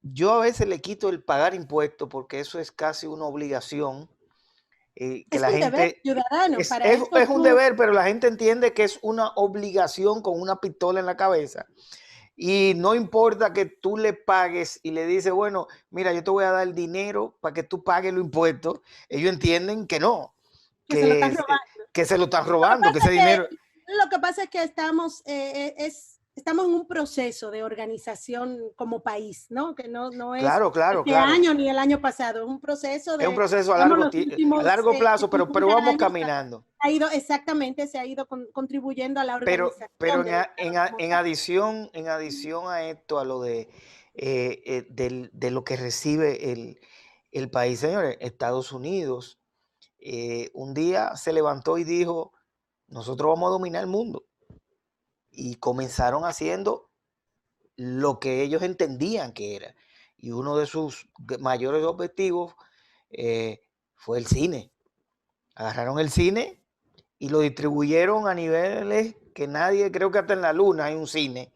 Yo a veces le quito el pagar impuestos porque eso es casi una obligación, que Es la un deber gente, ciudadano, es, para es, eso es un tú, deber, pero la gente entiende que es una obligación con una pistola en la cabeza. Y no importa que tú le pagues y le dices, bueno, mira, yo te voy a dar el dinero para que tú pagues los impuestos. Ellos entienden que no, que se lo estás que, robando. que se lo están Lo que robando, que pasa ese dinero. lo que pasa es que estamos en un proceso de organización como país, ¿no? Que no es Claro, claro, este claro. año ni el año pasado, es un proceso Es un de, proceso digamos, los a últimos largo plazo, pero 50 vamos años caminando. ha ido, exactamente, se ha ido contribuyendo a la Pero organización del Estado como tal. en adición a esto, a lo de lo que recibe el país, señores, Estados Unidos, un día se levantó y dijo, nosotros vamos a dominar el mundo. Y comenzaron haciendo lo que ellos entendían que era. Y uno de sus mayores objetivos eh, fue el cine. Agarraron el cine y lo distribuyeron a niveles que nadie, creo que hasta en la luna hay un cine.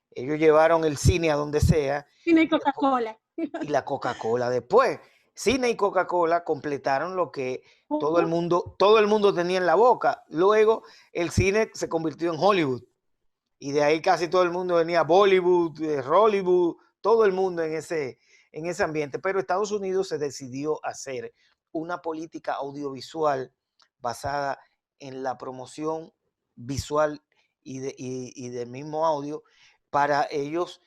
Ellos llevaron el cine a donde sea Cine y y después, Coca-Cola. y la Coca-Cola después. Cine y Coca-Cola completaron lo que todo el mundo tenía en la boca. Luego el cine se convirtió en Hollywood y de ahí casi todo el mundo venía, Bollywood, Hollywood, todo el mundo en ese ambiente. Pero Estados Unidos se decidió hacer una política audiovisual basada en la promoción visual y del mismo audio para ellos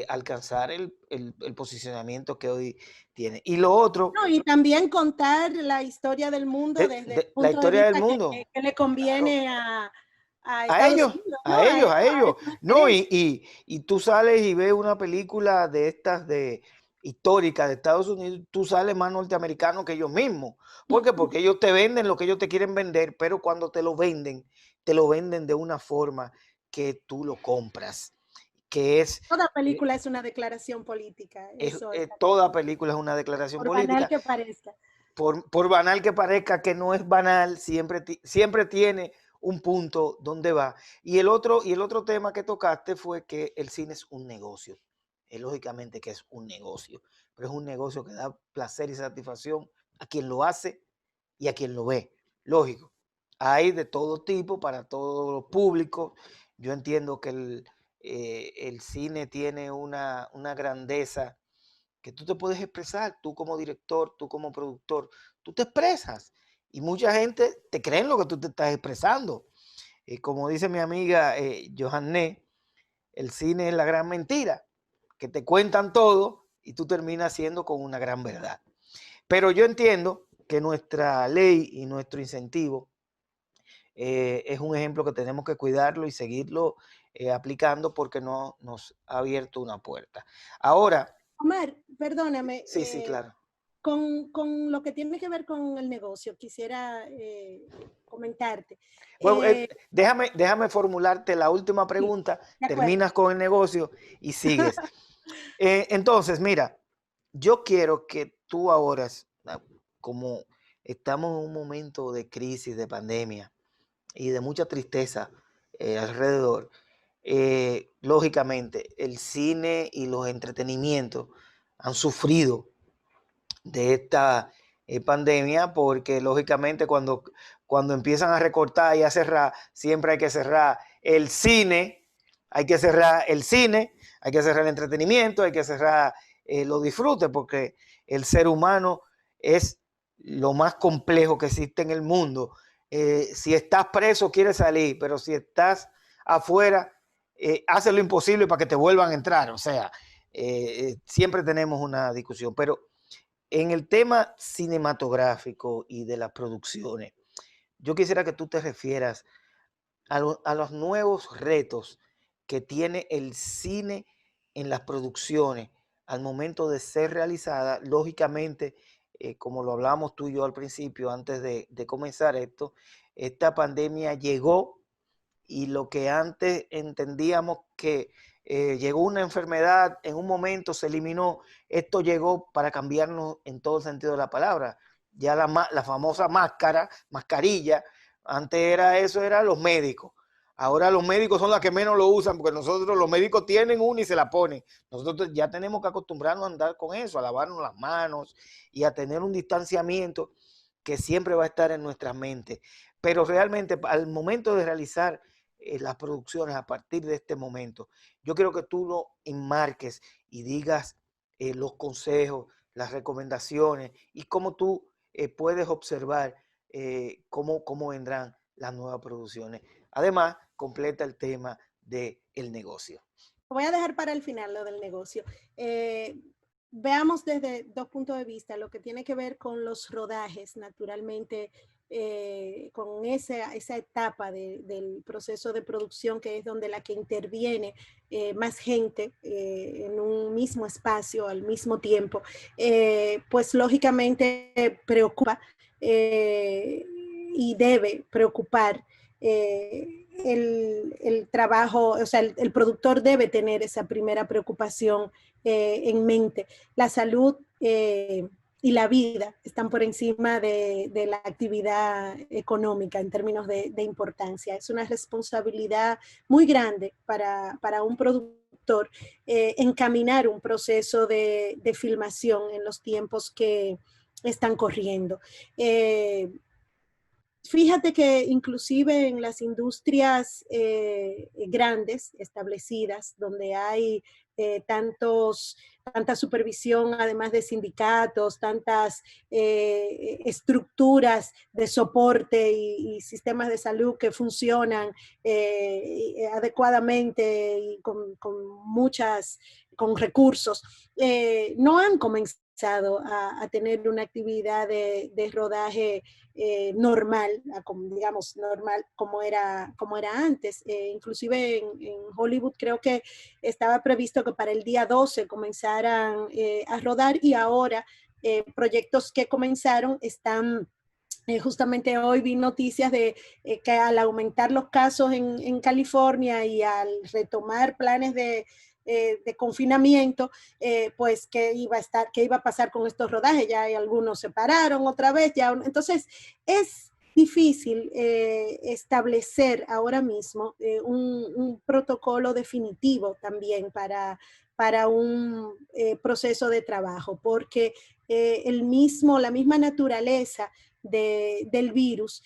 alcanzar el posicionamiento que hoy tiene. Y lo otro, No, y también contar la historia del mundo desde el la punto de historia del vista mundo, que le claro, conviene a Estados Unidos, ¿no? a A ellos. esos No, intereses. y tú sales y ves una película de estas de histórica de Estados Unidos, tú sales más norteamericano que ellos mismos. ¿Por qué? Porque ellos te venden lo que ellos te quieren vender, pero cuando te lo venden de una forma que tú lo compras, que Toda eh, película es una declaración política, eso está toda película es una declaración por banal política. que parezca. Por banal que parezca que no es banal, siempre tiene un punto donde va. Y el otro tema que tocaste fue que el cine es un negocio. Es lógicamente que es un negocio, pero es un negocio que da placer y satisfacción a quien lo hace y a quien lo ve. Lógico, hay de todo tipo para todos los públicos. Yo entiendo que el cine tiene una grandeza que tú te puedes expresar, tú como director, tú como productor, tú te expresas y mucha gente te cree en lo que tú te estás expresando. Como dice mi amiga Johanné, el cine es la gran mentira, que te cuentan todo y tú terminas siendo con una gran verdad. Pero yo entiendo que nuestra ley y nuestro incentivo es un ejemplo que tenemos que cuidarlo y seguirlo aplicando porque no, nos ha abierto una puerta. Ahora, Omar, perdóname, sí, sí, claro. con lo que tiene que ver con el negocio, quisiera comentarte. Bueno, déjame formularte la última Sí, pregunta, de acuerdo. terminas con el negocio y sigues. Entonces, mira, yo quiero que tú ahora, como estamos en un momento de crisis, de pandemia y de mucha tristeza alrededor, lógicamente el cine y los entretenimientos han sufrido de esta pandemia, porque lógicamente cuando empiezan a recortar y a cerrar, siempre hay que cerrar el cine, hay que cerrar el cine, hay que cerrar el entretenimiento, hay que cerrar los disfrutes, porque el ser humano es lo más complejo que existe en el mundo. Si estás preso, quieres salir, pero si estás afuera, hace lo imposible para que te vuelvan a entrar. O sea, siempre tenemos una discusión, pero en el tema cinematográfico y de las producciones, yo quisiera que tú te refieras a los nuevos retos que tiene el cine en las producciones al momento de ser realizada. Lógicamente, como lo hablamos tú y yo al principio, antes de comenzar esto, esta pandemia llegó y lo que antes entendíamos que llegó una enfermedad, en un momento se eliminó, esto llegó para cambiarnos en todo el sentido de la palabra. Ya la famosa mascarilla, antes era eso, eran los médicos. Ahora los médicos son los que menos lo usan, porque nosotros los médicos tienen una y se la ponen. Nosotros ya tenemos que acostumbrarnos a andar con eso, a lavarnos las manos y a tener un distanciamiento que siempre va a estar en nuestras mentes. Pero realmente al momento de realizar las producciones a partir de este momento, yo quiero que tú lo enmarques y digas los consejos, las recomendaciones y cómo tú puedes observar cómo vendrán las nuevas producciones. Además, completa el tema del negocio. Voy a dejar para el final lo del negocio. Eh, Veamos desde dos puntos de vista lo que tiene que ver con los rodajes, naturalmente, con esa etapa del proceso de producción, que es donde la que interviene más gente en un mismo espacio al mismo tiempo, pues lógicamente preocupa y debe preocupar el trabajo, o sea, el productor debe tener esa primera preocupación en mente. La salud y la vida están por encima de la actividad económica en términos de importancia. Es una responsabilidad muy grande para un productor encaminar un proceso de filmación en los tiempos que están corriendo. Fíjate que inclusive en las industrias grandes, establecidas, donde hay tanta supervisión, además de sindicatos, tantas estructuras de soporte y sistemas de salud que funcionan adecuadamente y con recursos, no han comenzado a tener una actividad de rodaje normal, digamos, normal como era antes. Inclusive en Hollywood creo que estaba previsto que para el día 12 comenzaran a rodar y ahora proyectos que comenzaron están... justamente hoy vi noticias de que al aumentar los casos en California y al retomar planes de confinamiento, pues qué iba a pasar con estos rodajes. Ya hay algunos se pararon otra vez, entonces es difícil establecer ahora mismo un protocolo definitivo también para un proceso de trabajo, porque la misma naturaleza del virus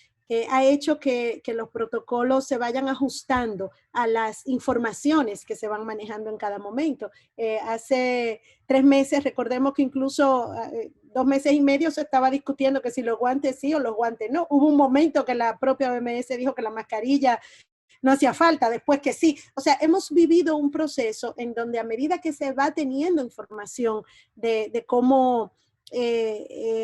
ha hecho que los protocolos se vayan ajustando a las informaciones que se van manejando en cada momento. Hace 3 meses, recordemos que incluso 2 meses y medio se estaba discutiendo que si los guantes sí o los guantes no. Hubo un momento que la propia OMS dijo que la mascarilla no hacía falta, después que sí. O sea, hemos vivido un proceso en donde a medida que se va teniendo información de cómo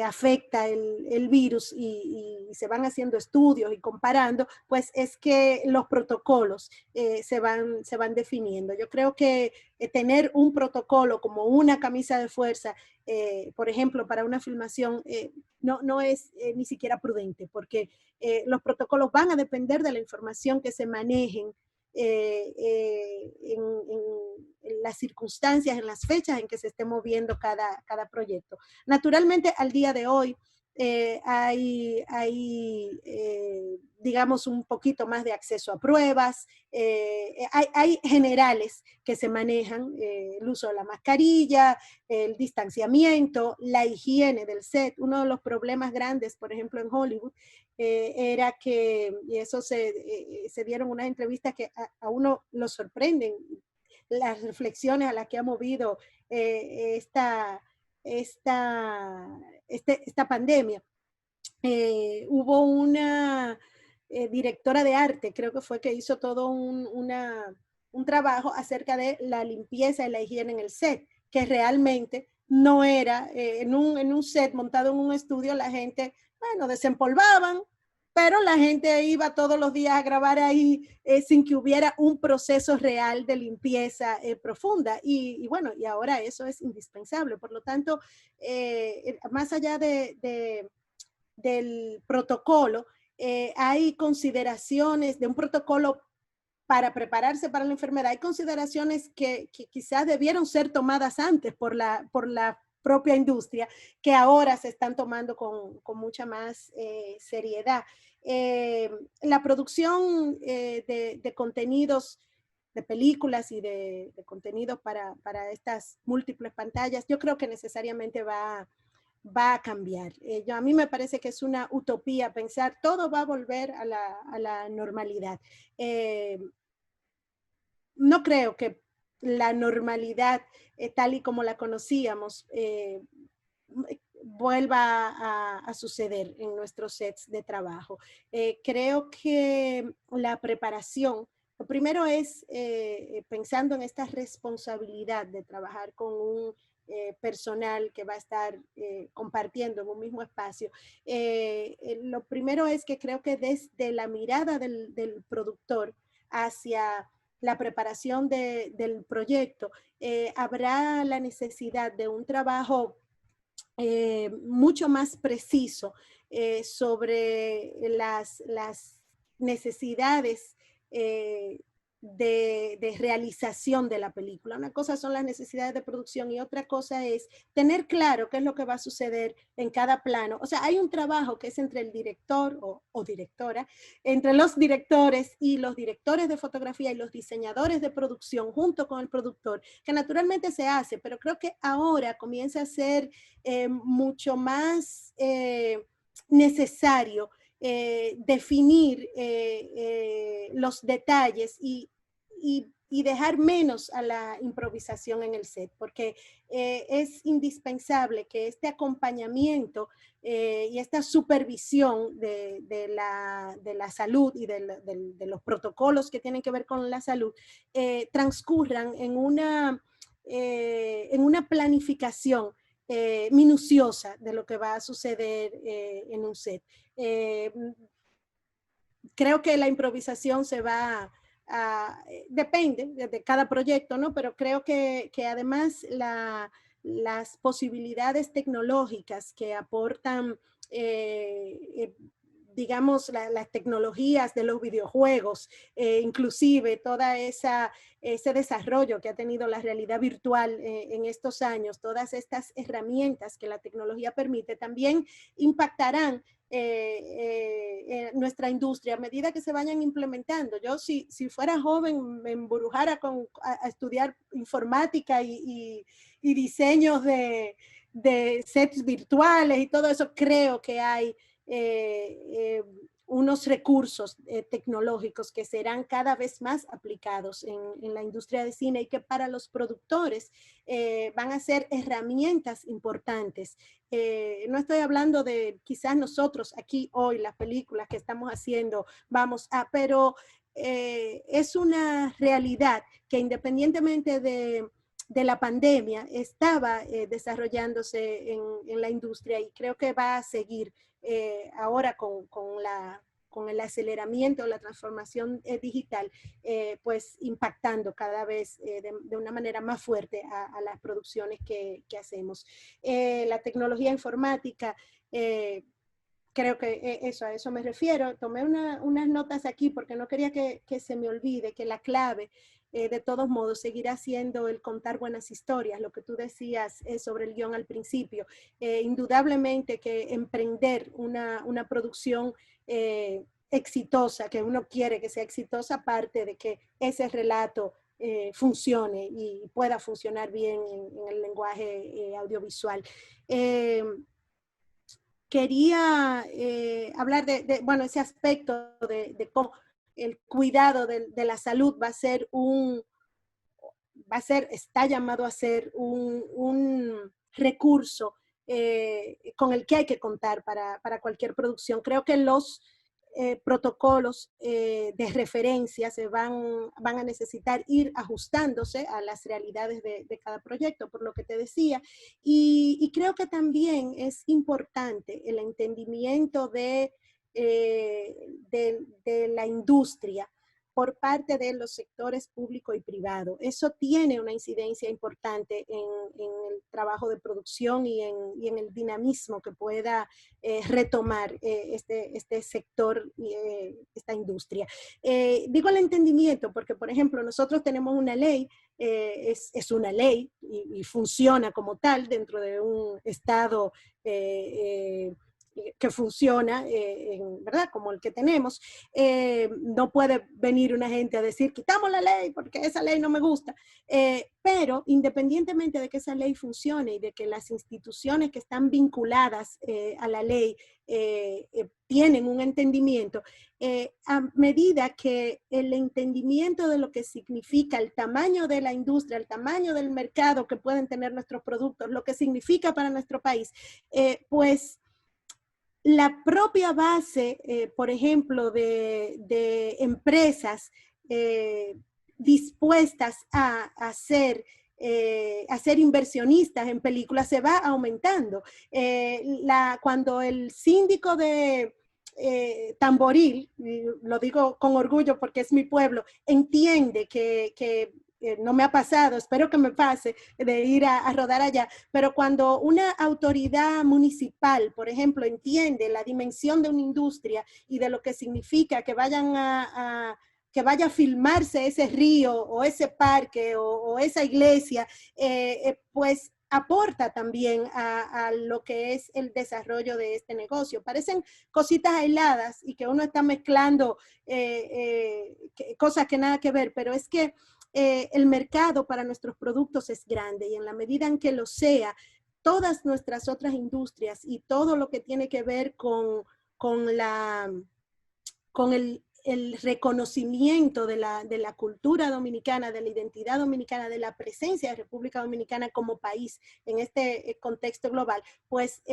afecta el virus y se van haciendo estudios y comparando, pues es que los protocolos se van definiendo. Yo creo que tener un protocolo como una camisa de fuerza, por ejemplo, para una filmación, no es ni siquiera prudente, porque los protocolos van a depender de la información que se manejen en las circunstancias, en las fechas en que se esté moviendo cada proyecto. Naturalmente, al día de hoy digamos, un poquito más de acceso a pruebas, hay generales que se manejan, el uso de la mascarilla, el distanciamiento, la higiene del set. Uno de los problemas grandes, por ejemplo, en Hollywood, era que, y eso se dieron unas entrevistas que a uno lo sorprenden, las reflexiones a las que ha movido esta pandemia. Hubo una directora de arte, creo que fue que hizo todo un trabajo acerca de la limpieza y la higiene en el set, que realmente no era, en un set montado en un estudio, la gente, bueno, desempolvaban, pero la gente iba todos los días a grabar ahí sin que hubiera un proceso real de limpieza profunda. Y bueno, y ahora eso es indispensable. Por lo tanto, más allá del protocolo, hay consideraciones de un protocolo para prepararse para la enfermedad, hay consideraciones que quizás debieron ser tomadas antes por la propia industria, que ahora se están tomando con mucha más seriedad. La producción de contenidos, de películas y de contenidos para estas múltiples pantallas, yo creo que necesariamente va a cambiar. A mí me parece que es una utopía pensar todo va a volver a la normalidad. No creo que la normalidad tal y como la conocíamos vuelva a suceder en nuestros sets de trabajo. Creo que la preparación, lo primero es pensando en esta responsabilidad de trabajar con un personal que va a estar compartiendo en un mismo espacio. Lo primero es que creo que desde la mirada del productor hacia la preparación del proyecto, habrá la necesidad de un trabajo mucho más preciso sobre las necesidades de realización de la película. Una cosa son las necesidades de producción y otra cosa es tener claro qué es lo que va a suceder en cada plano. O sea, hay un trabajo que es entre el director o directora, entre los directores y los directores de fotografía y los diseñadores de producción junto con el productor, que naturalmente se hace, pero creo que ahora comienza a ser mucho más necesario definir los detalles y dejar menos a la improvisación en el set, porque es indispensable que este acompañamiento y esta supervisión de la salud y de los protocolos que tienen que ver con la salud transcurran en una planificación minuciosa de lo que va a suceder en un set. Creo que la improvisación se va depende de cada proyecto, ¿no? Pero creo que además las posibilidades tecnológicas que aportan digamos, las tecnologías de los videojuegos, inclusive toda ese desarrollo que ha tenido la realidad virtual en estos años, todas estas herramientas que la tecnología permite, también impactarán nuestra industria a medida que se vayan implementando. Yo si fuera joven me embrujara a estudiar informática y diseños de sets virtuales y todo eso. Creo que hay unos recursos tecnológicos que serán cada vez más aplicados en la industria de cine y que para los productores van a ser herramientas importantes. No estoy hablando de quizás nosotros aquí hoy, las películas que estamos haciendo, pero es una realidad que independientemente de la pandemia estaba desarrollándose en la industria y creo que va a seguir ahora con el aceleramiento, la transformación digital, pues impactando cada vez de una manera más fuerte a las producciones que hacemos. La tecnología informática, creo que eso, a eso me refiero. Tomé unas notas aquí porque no quería que se me olvide que la clave, de todos modos, seguirá siendo el contar buenas historias, lo que tú decías sobre el guión al principio. Indudablemente que emprender una producción exitosa, que uno quiere que sea exitosa, parte de que ese relato funcione y pueda funcionar bien en el lenguaje audiovisual. Quería hablar bueno, ese aspecto de cómo el cuidado de la salud está llamado a ser un recurso con el que hay que contar para cualquier producción. Creo que los protocolos de referencia van a necesitar ir ajustándose a las realidades de cada proyecto, por lo que te decía. Y creo que también es importante el entendimiento de la industria por parte de los sectores público y privado. Eso tiene una incidencia importante en el trabajo de producción y en el dinamismo que pueda retomar este sector, esta industria. Digo el entendimiento porque, por ejemplo, nosotros tenemos una ley, es una ley y funciona como tal dentro de un estado que funciona, ¿verdad? Como el que tenemos. No puede venir una gente a decir, quitamos la ley porque esa ley no me gusta. Pero independientemente de que esa ley funcione y de que las instituciones que están vinculadas a la ley tienen un entendimiento, a medida que el entendimiento de lo que significa el tamaño de la industria, el tamaño del mercado que pueden tener nuestros productos, lo que significa para nuestro país, pues la propia base, por ejemplo, de empresas dispuestas a ser inversionistas en películas se va aumentando. Cuando el síndico de Tamboril, lo digo con orgullo porque es mi pueblo, entiende que no me ha pasado, espero que me pase, de ir a rodar allá, pero cuando una autoridad municipal, por ejemplo, entiende la dimensión de una industria y de lo que significa que que vaya a filmarse ese río o ese parque o esa iglesia, pues aporta también a lo que es el desarrollo de este negocio. Parecen cositas aisladas y que uno está mezclando cosas que nada que ver, pero es que el mercado para nuestros productos es grande y en la medida en que lo sea, todas nuestras otras industrias y todo lo que tiene que ver con el reconocimiento de la cultura dominicana, de la identidad dominicana, de la presencia de República Dominicana como país en este contexto global, pues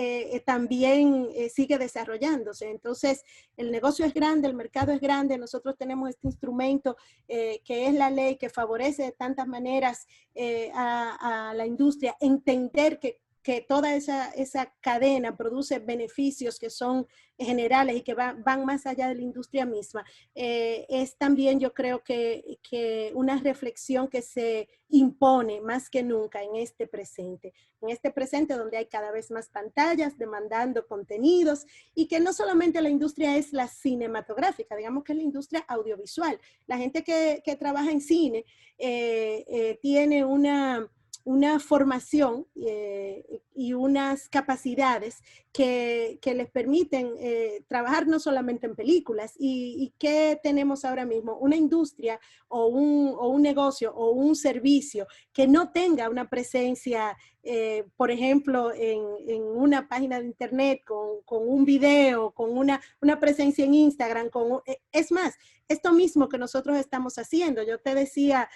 también sigue desarrollándose. Entonces, el negocio es grande, el mercado es grande, nosotros tenemos este instrumento que es la ley que favorece de tantas maneras a la industria, entender que toda esa cadena produce beneficios que son generales y que van más allá de la industria misma. Es también, yo creo que una reflexión que se impone más que nunca en este presente donde hay cada vez más pantallas demandando contenidos y que no solamente la industria es la cinematográfica, digamos que es la industria audiovisual. La gente que trabaja en cine tiene una formación y unas capacidades que les permiten trabajar no solamente en películas. ¿Y qué tenemos ahora mismo? Una industria o un negocio o un servicio que no tenga una presencia, por ejemplo, en una página de internet, con un video, con una presencia en Instagram. Es más, esto mismo que nosotros estamos haciendo. Yo te decía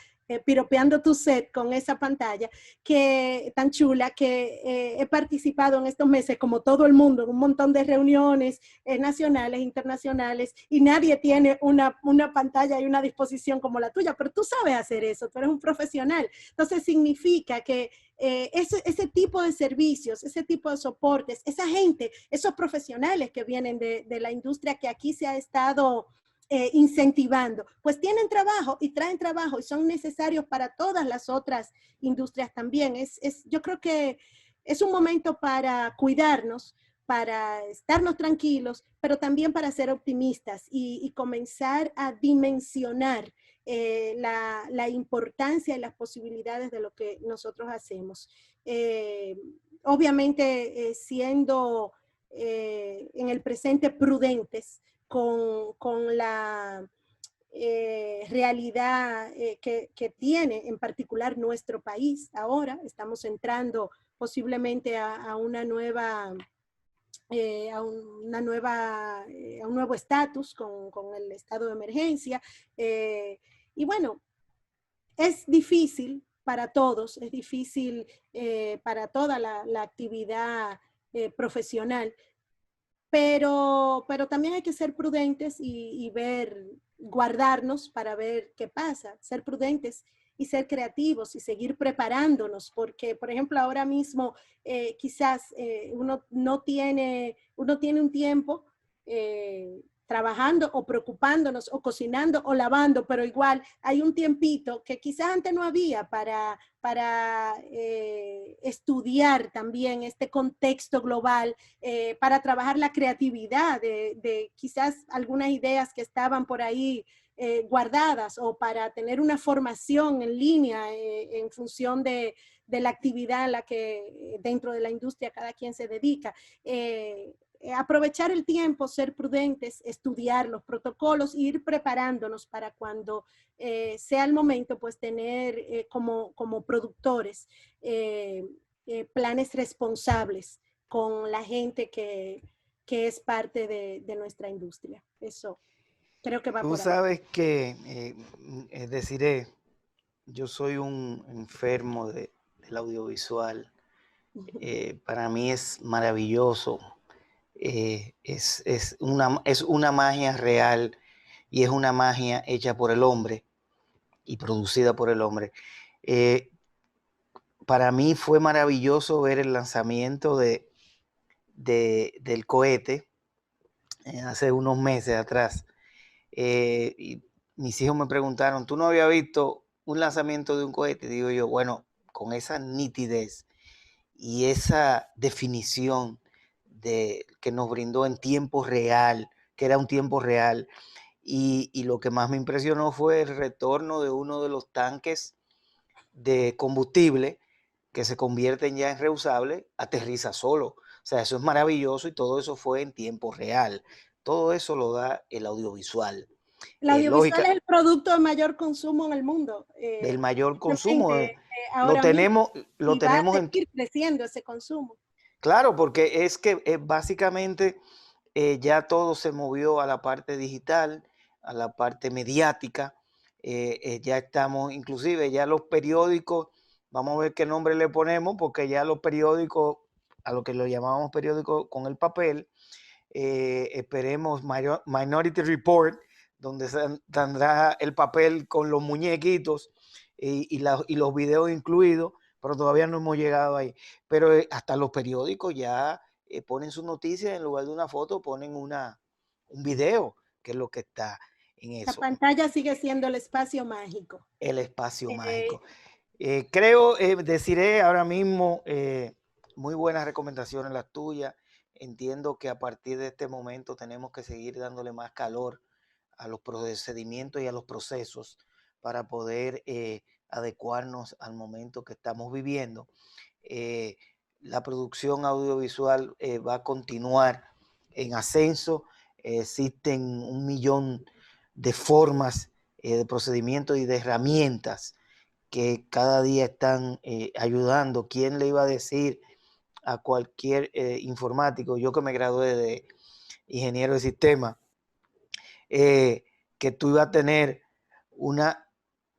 piropeando tu set con esa pantalla que tan chula que he participado en estos meses como todo el mundo en un montón de reuniones nacionales, internacionales y nadie tiene una pantalla y una disposición como la tuya, pero tú sabes hacer eso, tú eres un profesional. Entonces significa que ese tipo de servicios, ese tipo de soportes, esa gente, esos profesionales que vienen de la industria que aquí se ha estado incentivando, pues tienen trabajo y traen trabajo y son necesarios para todas las otras industrias también. Yo creo que es un momento para cuidarnos, para estarnos tranquilos, pero también para ser optimistas y comenzar a dimensionar la importancia y las posibilidades de lo que nosotros hacemos. Obviamente siendo en el presente prudentes, con la realidad que tiene en particular nuestro país ahora. Estamos entrando posiblemente a una nueva a un nuevo estatus con el estado de emergencia. Y bueno, es difícil para todos, es difícil para toda la actividad profesional, pero también hay que ser prudentes y ver, guardarnos para ver qué pasa, ser prudentes y ser creativos y seguir preparándonos, porque, por ejemplo, ahora mismo quizás uno tiene un tiempo trabajando o preocupándonos o cocinando o lavando, pero igual hay un tiempito que quizás antes no había para estudiar también este contexto global, para trabajar la creatividad de quizás algunas ideas que estaban por ahí guardadas o para tener una formación en línea en función de la actividad a la que dentro de la industria cada quien se dedica. Aprovechar el tiempo, ser prudentes, estudiar los protocolos e ir preparándonos para cuando sea el momento, pues tener como productores planes responsables con la gente que es parte de nuestra industria. Eso creo que va Tú por ahí. sabes que, deciré, yo soy un enfermo del audiovisual. Para mí es maravilloso. Es una magia real y es una magia hecha por el hombre y producida por el hombre. Eh, para mí fue maravilloso ver el lanzamiento del cohete hace unos meses atrás. Y mis hijos me preguntaron, ¿tú no habías visto un lanzamiento de un cohete? Digo yo, bueno, con esa nitidez y esa definición que nos brindó en tiempo real, que era un tiempo real. Y lo que más me impresionó fue el retorno de uno de los tanques de combustible que se convierten ya en reusables, aterriza solo. O sea, eso es maravilloso y todo eso fue en tiempo real. Todo eso lo da el audiovisual. El audiovisual Lógica, es el producto de mayor consumo en el mundo, del mayor consumo. obviamente, Lo ahora mismo, tenemos, lo y va a tenemos en, seguir creciendo ese consumo. claro, porque es que básicamente ya todo se movió a la parte digital, a la parte mediática. Ya estamos, inclusive ya los periódicos, vamos a ver qué nombre le ponemos, porque ya los periódicos, a lo que lo llamamos periódicos con el papel, esperemos Minority Report, donde tendrá el papel con los muñequitos y los videos incluidos, pero todavía no hemos llegado ahí. Pero hasta los periódicos ya ponen sus noticias, en lugar de una foto, ponen un video, que es lo que está en La eso, pantalla sigue siendo el espacio mágico. el espacio Eh, mágico. Creo, deciré ahora mismo, muy buenas recomendaciones las tuyas. Entiendo que a partir de este momento tenemos que seguir dándole más calor a los procedimientos y a los procesos para poder adecuarnos al momento que estamos viviendo. Eh, la producción audiovisual va a continuar en ascenso. Existen un millón de formas, de procedimientos y de herramientas que cada día están ayudando. ¿Quién le iba a decir a cualquier informático, yo que me gradué de ingeniero de sistema, que tú ibas a tener una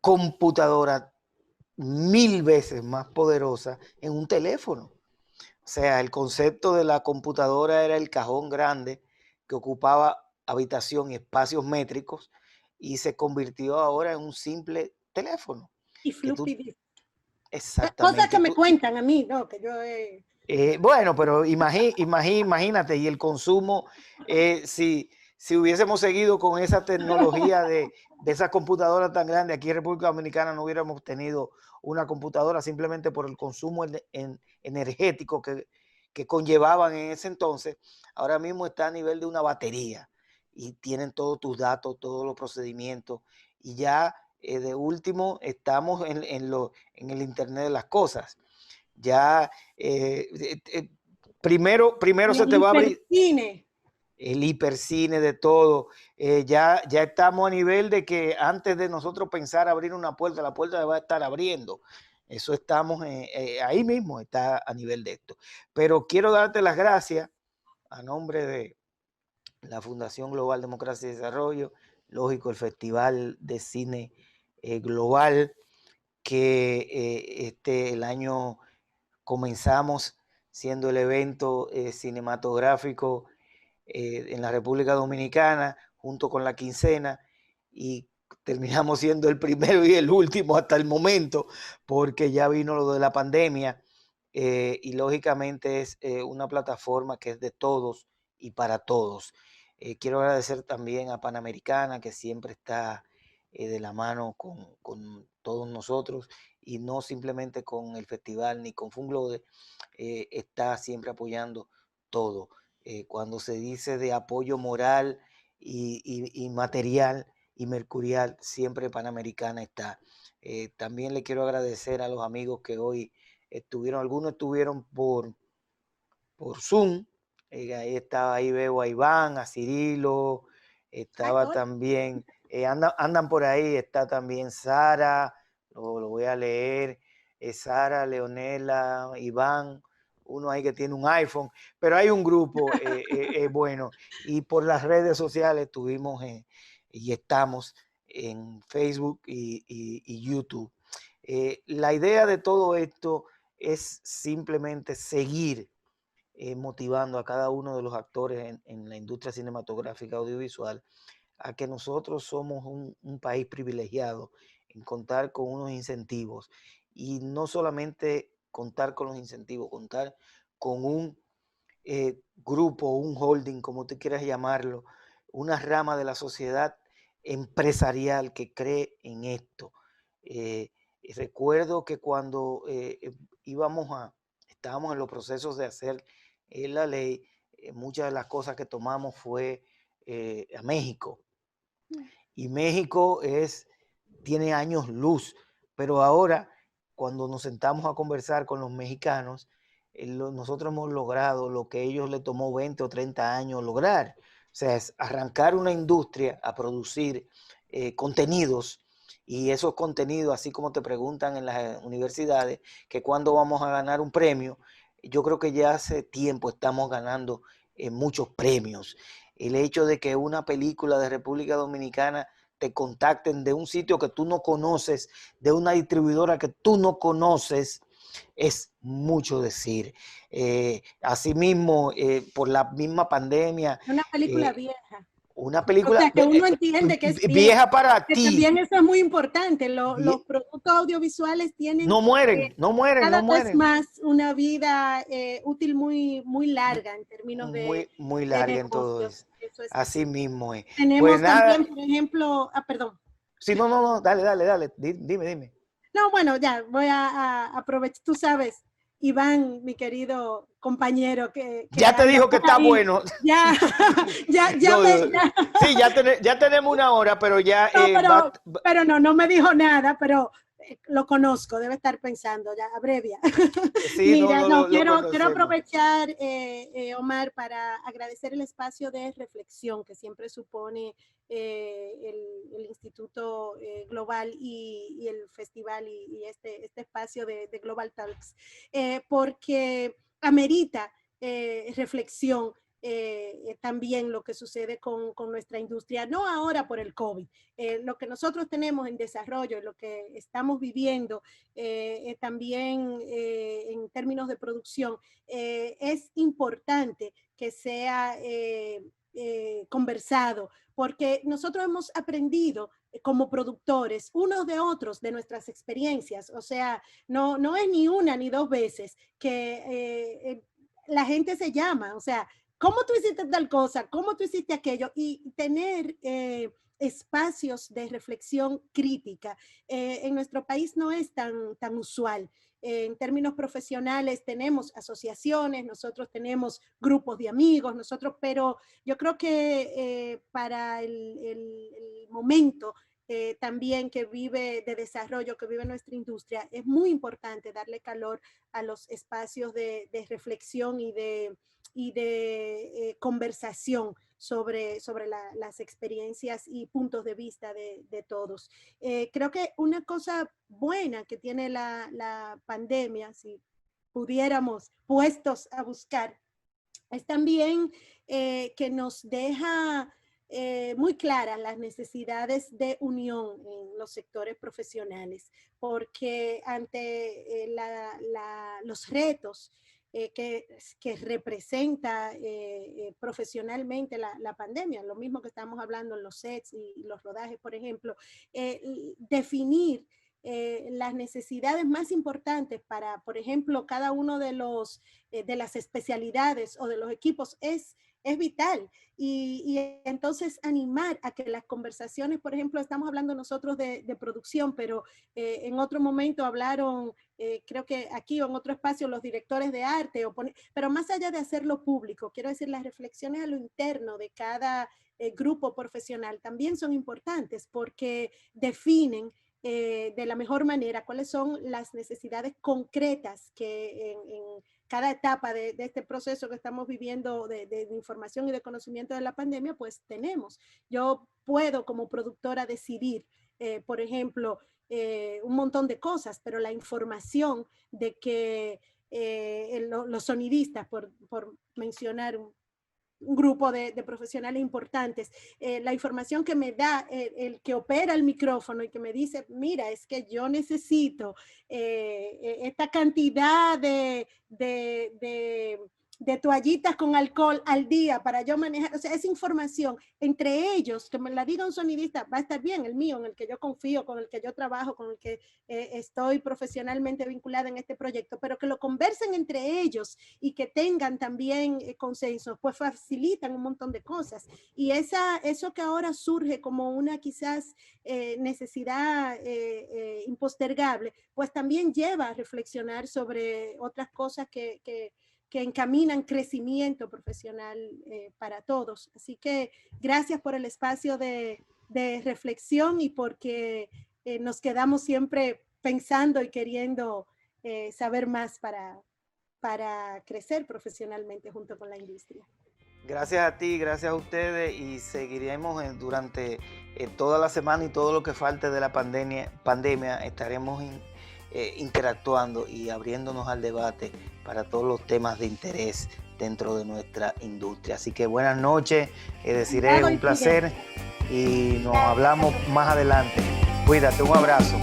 computadora 1000 veces más poderosa en un teléfono. O sea, el concepto de la computadora era el cajón grande que ocupaba habitación y espacios métricos y se convirtió ahora en un simple teléfono. Y Que tú, floppy disk. Cosas que exactamente, me cuentan a mí, ¿no? Que yo he... bueno, pero imagínate, y el consumo, si hubiésemos seguido con esa tecnología de esas computadoras tan grandes, aquí en República Dominicana no hubiéramos tenido una computadora simplemente por el consumo energético que conllevaban en ese entonces. Ahora mismo está a nivel de una batería y tienen todos tus datos, todos los procedimientos, y ya de último estamos en el Internet de las cosas. Ya primero En se el te va a abrir hipercine. el hipercine de todo. Ya estamos a nivel de que antes de nosotros pensar abrir una puerta, la puerta va a estar abriendo. Eso estamos ahí mismo, está a nivel de esto. Pero quiero darte las gracias a nombre de la Fundación Global Democracia y Desarrollo, lógico, el Festival de Cine Global, que el año comenzamos siendo el evento cinematográfico en la República Dominicana, junto con la quincena, y terminamos siendo el primero y el último hasta el momento, porque ya vino lo de la pandemia, y lógicamente es una plataforma que es de todos y para todos. Quiero agradecer también a Panamericana, que siempre está de la mano con todos nosotros, y no simplemente con el festival ni con Funglode, está siempre apoyando todo. Cuando se dice de apoyo moral y material y mercurial, siempre Panamericana está. También le quiero agradecer a los amigos que hoy estuvieron, algunos estuvieron por Zoom. Ahí estaba, ahí veo a Iván, a Cirilo, Ay, estaba hoy, también, andan por ahí, está también Sara, lo voy a leer, Sara, Leonela, Iván, uno ahí que tiene un iPhone, pero hay un grupo bueno, y por las redes sociales estuvimos y estamos en Facebook y YouTube. La idea de todo esto es simplemente seguir motivando a cada uno de los actores en la industria cinematográfica audiovisual a que nosotros somos un país privilegiado en contar con unos incentivos, y no solamente contar con los incentivos, contar con un grupo, un holding, como tú quieras llamarlo, una rama de la sociedad empresarial que cree en esto. Eh, Recuerdo que cuando estábamos en los procesos de hacer la ley, muchas de las cosas que tomamos fue a México. Y México tiene años luz, pero ahora cuando nos sentamos a conversar con los mexicanos, nosotros hemos logrado lo que a ellos les tomó 20 o 30 años lograr. O sea, es arrancar una industria a producir contenidos, y esos contenidos, así como te preguntan en las universidades, que cuándo vamos a ganar un premio, yo creo que ya hace tiempo estamos ganando muchos premios. El hecho de que una película de República Dominicana te contacten de un sitio que tú no conoces, de una distribuidora que tú no conoces, es mucho decir. Asimismo, por la misma pandemia, una película eh, vieja. una O sea, película que uno entiende que es vieja. vieja para Que ti, también eso es muy importante. Los vie, productos audiovisuales tienen no mueren, no mueren, no cada vez mueren. más una vida útil muy, muy larga en términos Muy de larga en todo negocios. eso. Eso es Así así. mismo es. Pues Tenemos nada, también, por ejemplo, perdón. sí, no, dale, dime. No, bueno, ya voy a aprovechar, tú sabes, Iván, mi querido compañero que Ya te anda dijo que por está ahí, bueno. ya, ya No, me, no, sí, ya tenemos una hora, pero ya no, pero no, no me dijo nada, pero lo conozco, debe estar pensando, ya, abrevia. sí, no, Mira, no no, lo quiero conocemos. aprovechar, Omar, para agradecer el espacio de reflexión que siempre supone el Instituto Global y el festival y este espacio de Global Talks, porque amerita reflexión. también lo que sucede con nuestra industria, no ahora por el COVID. Lo que nosotros tenemos en desarrollo, lo que estamos viviendo también en términos de producción, es importante que sea conversado, porque nosotros hemos aprendido como productores, unos de otros, de nuestras experiencias. O sea, no es ni una ni dos veces que la gente se llama, o sea, ¿cómo tú hiciste tal cosa? ¿Cómo tú hiciste aquello? Y tener espacios de reflexión crítica en nuestro país no es tan usual. En términos profesionales tenemos asociaciones, nosotros tenemos grupos de amigos, pero yo creo que para el momento también que vive de desarrollo, que vive nuestra industria, es muy importante darle calor a los espacios de reflexión y de conversación sobre las experiencias y puntos de vista de todos. Creo que una cosa buena que tiene la pandemia, si pudiéramos puestos a buscar, es también que nos deja muy claras las necesidades de unión en los sectores profesionales, porque ante los retos que representa profesionalmente la pandemia, lo mismo que estamos hablando en los sets y los rodajes, por ejemplo, definir las necesidades más importantes para, por ejemplo, cada uno de las especialidades o de los equipos es vital. Y entonces animar a que las conversaciones, por ejemplo, estamos hablando nosotros de producción, pero en otro momento hablaron, creo que aquí o en otro espacio, los directores de arte, pero más allá de hacerlo público, quiero decir, las reflexiones a lo interno de cada grupo profesional también son importantes porque definen de la mejor manera cuáles son las necesidades concretas que en cada etapa de este proceso que estamos viviendo de información y de conocimiento de la pandemia, pues tenemos. Yo puedo como productora decidir, por ejemplo, un montón de cosas, pero la información de que los sonidistas, por mencionar un grupo de profesionales importantes, la información que me da el que opera el micrófono y que me dice, mira, es que yo necesito esta cantidad de toallitas con alcohol al día para yo manejar, o sea, esa información entre ellos, que me la diga un sonidista, va a estar bien, el mío, en el que yo confío, con el que yo trabajo, con el que estoy profesionalmente vinculada en este proyecto, pero que lo conversen entre ellos y que tengan también consenso, pues facilitan un montón de cosas. Y eso que ahora surge como una quizás necesidad impostergable, pues también lleva a reflexionar sobre otras cosas que encaminan crecimiento profesional para todos. Así que gracias por el espacio de reflexión y porque nos quedamos siempre pensando y queriendo saber más para crecer profesionalmente junto con la industria. Gracias a ti, gracias a ustedes y seguiremos durante toda la semana y todo lo que falte de la pandemia estaremos interactuando y abriéndonos al debate para todos los temas de interés dentro de nuestra industria. Así que buenas noches, Desiree, un placer y nos hablamos más adelante. Cuídate, un abrazo.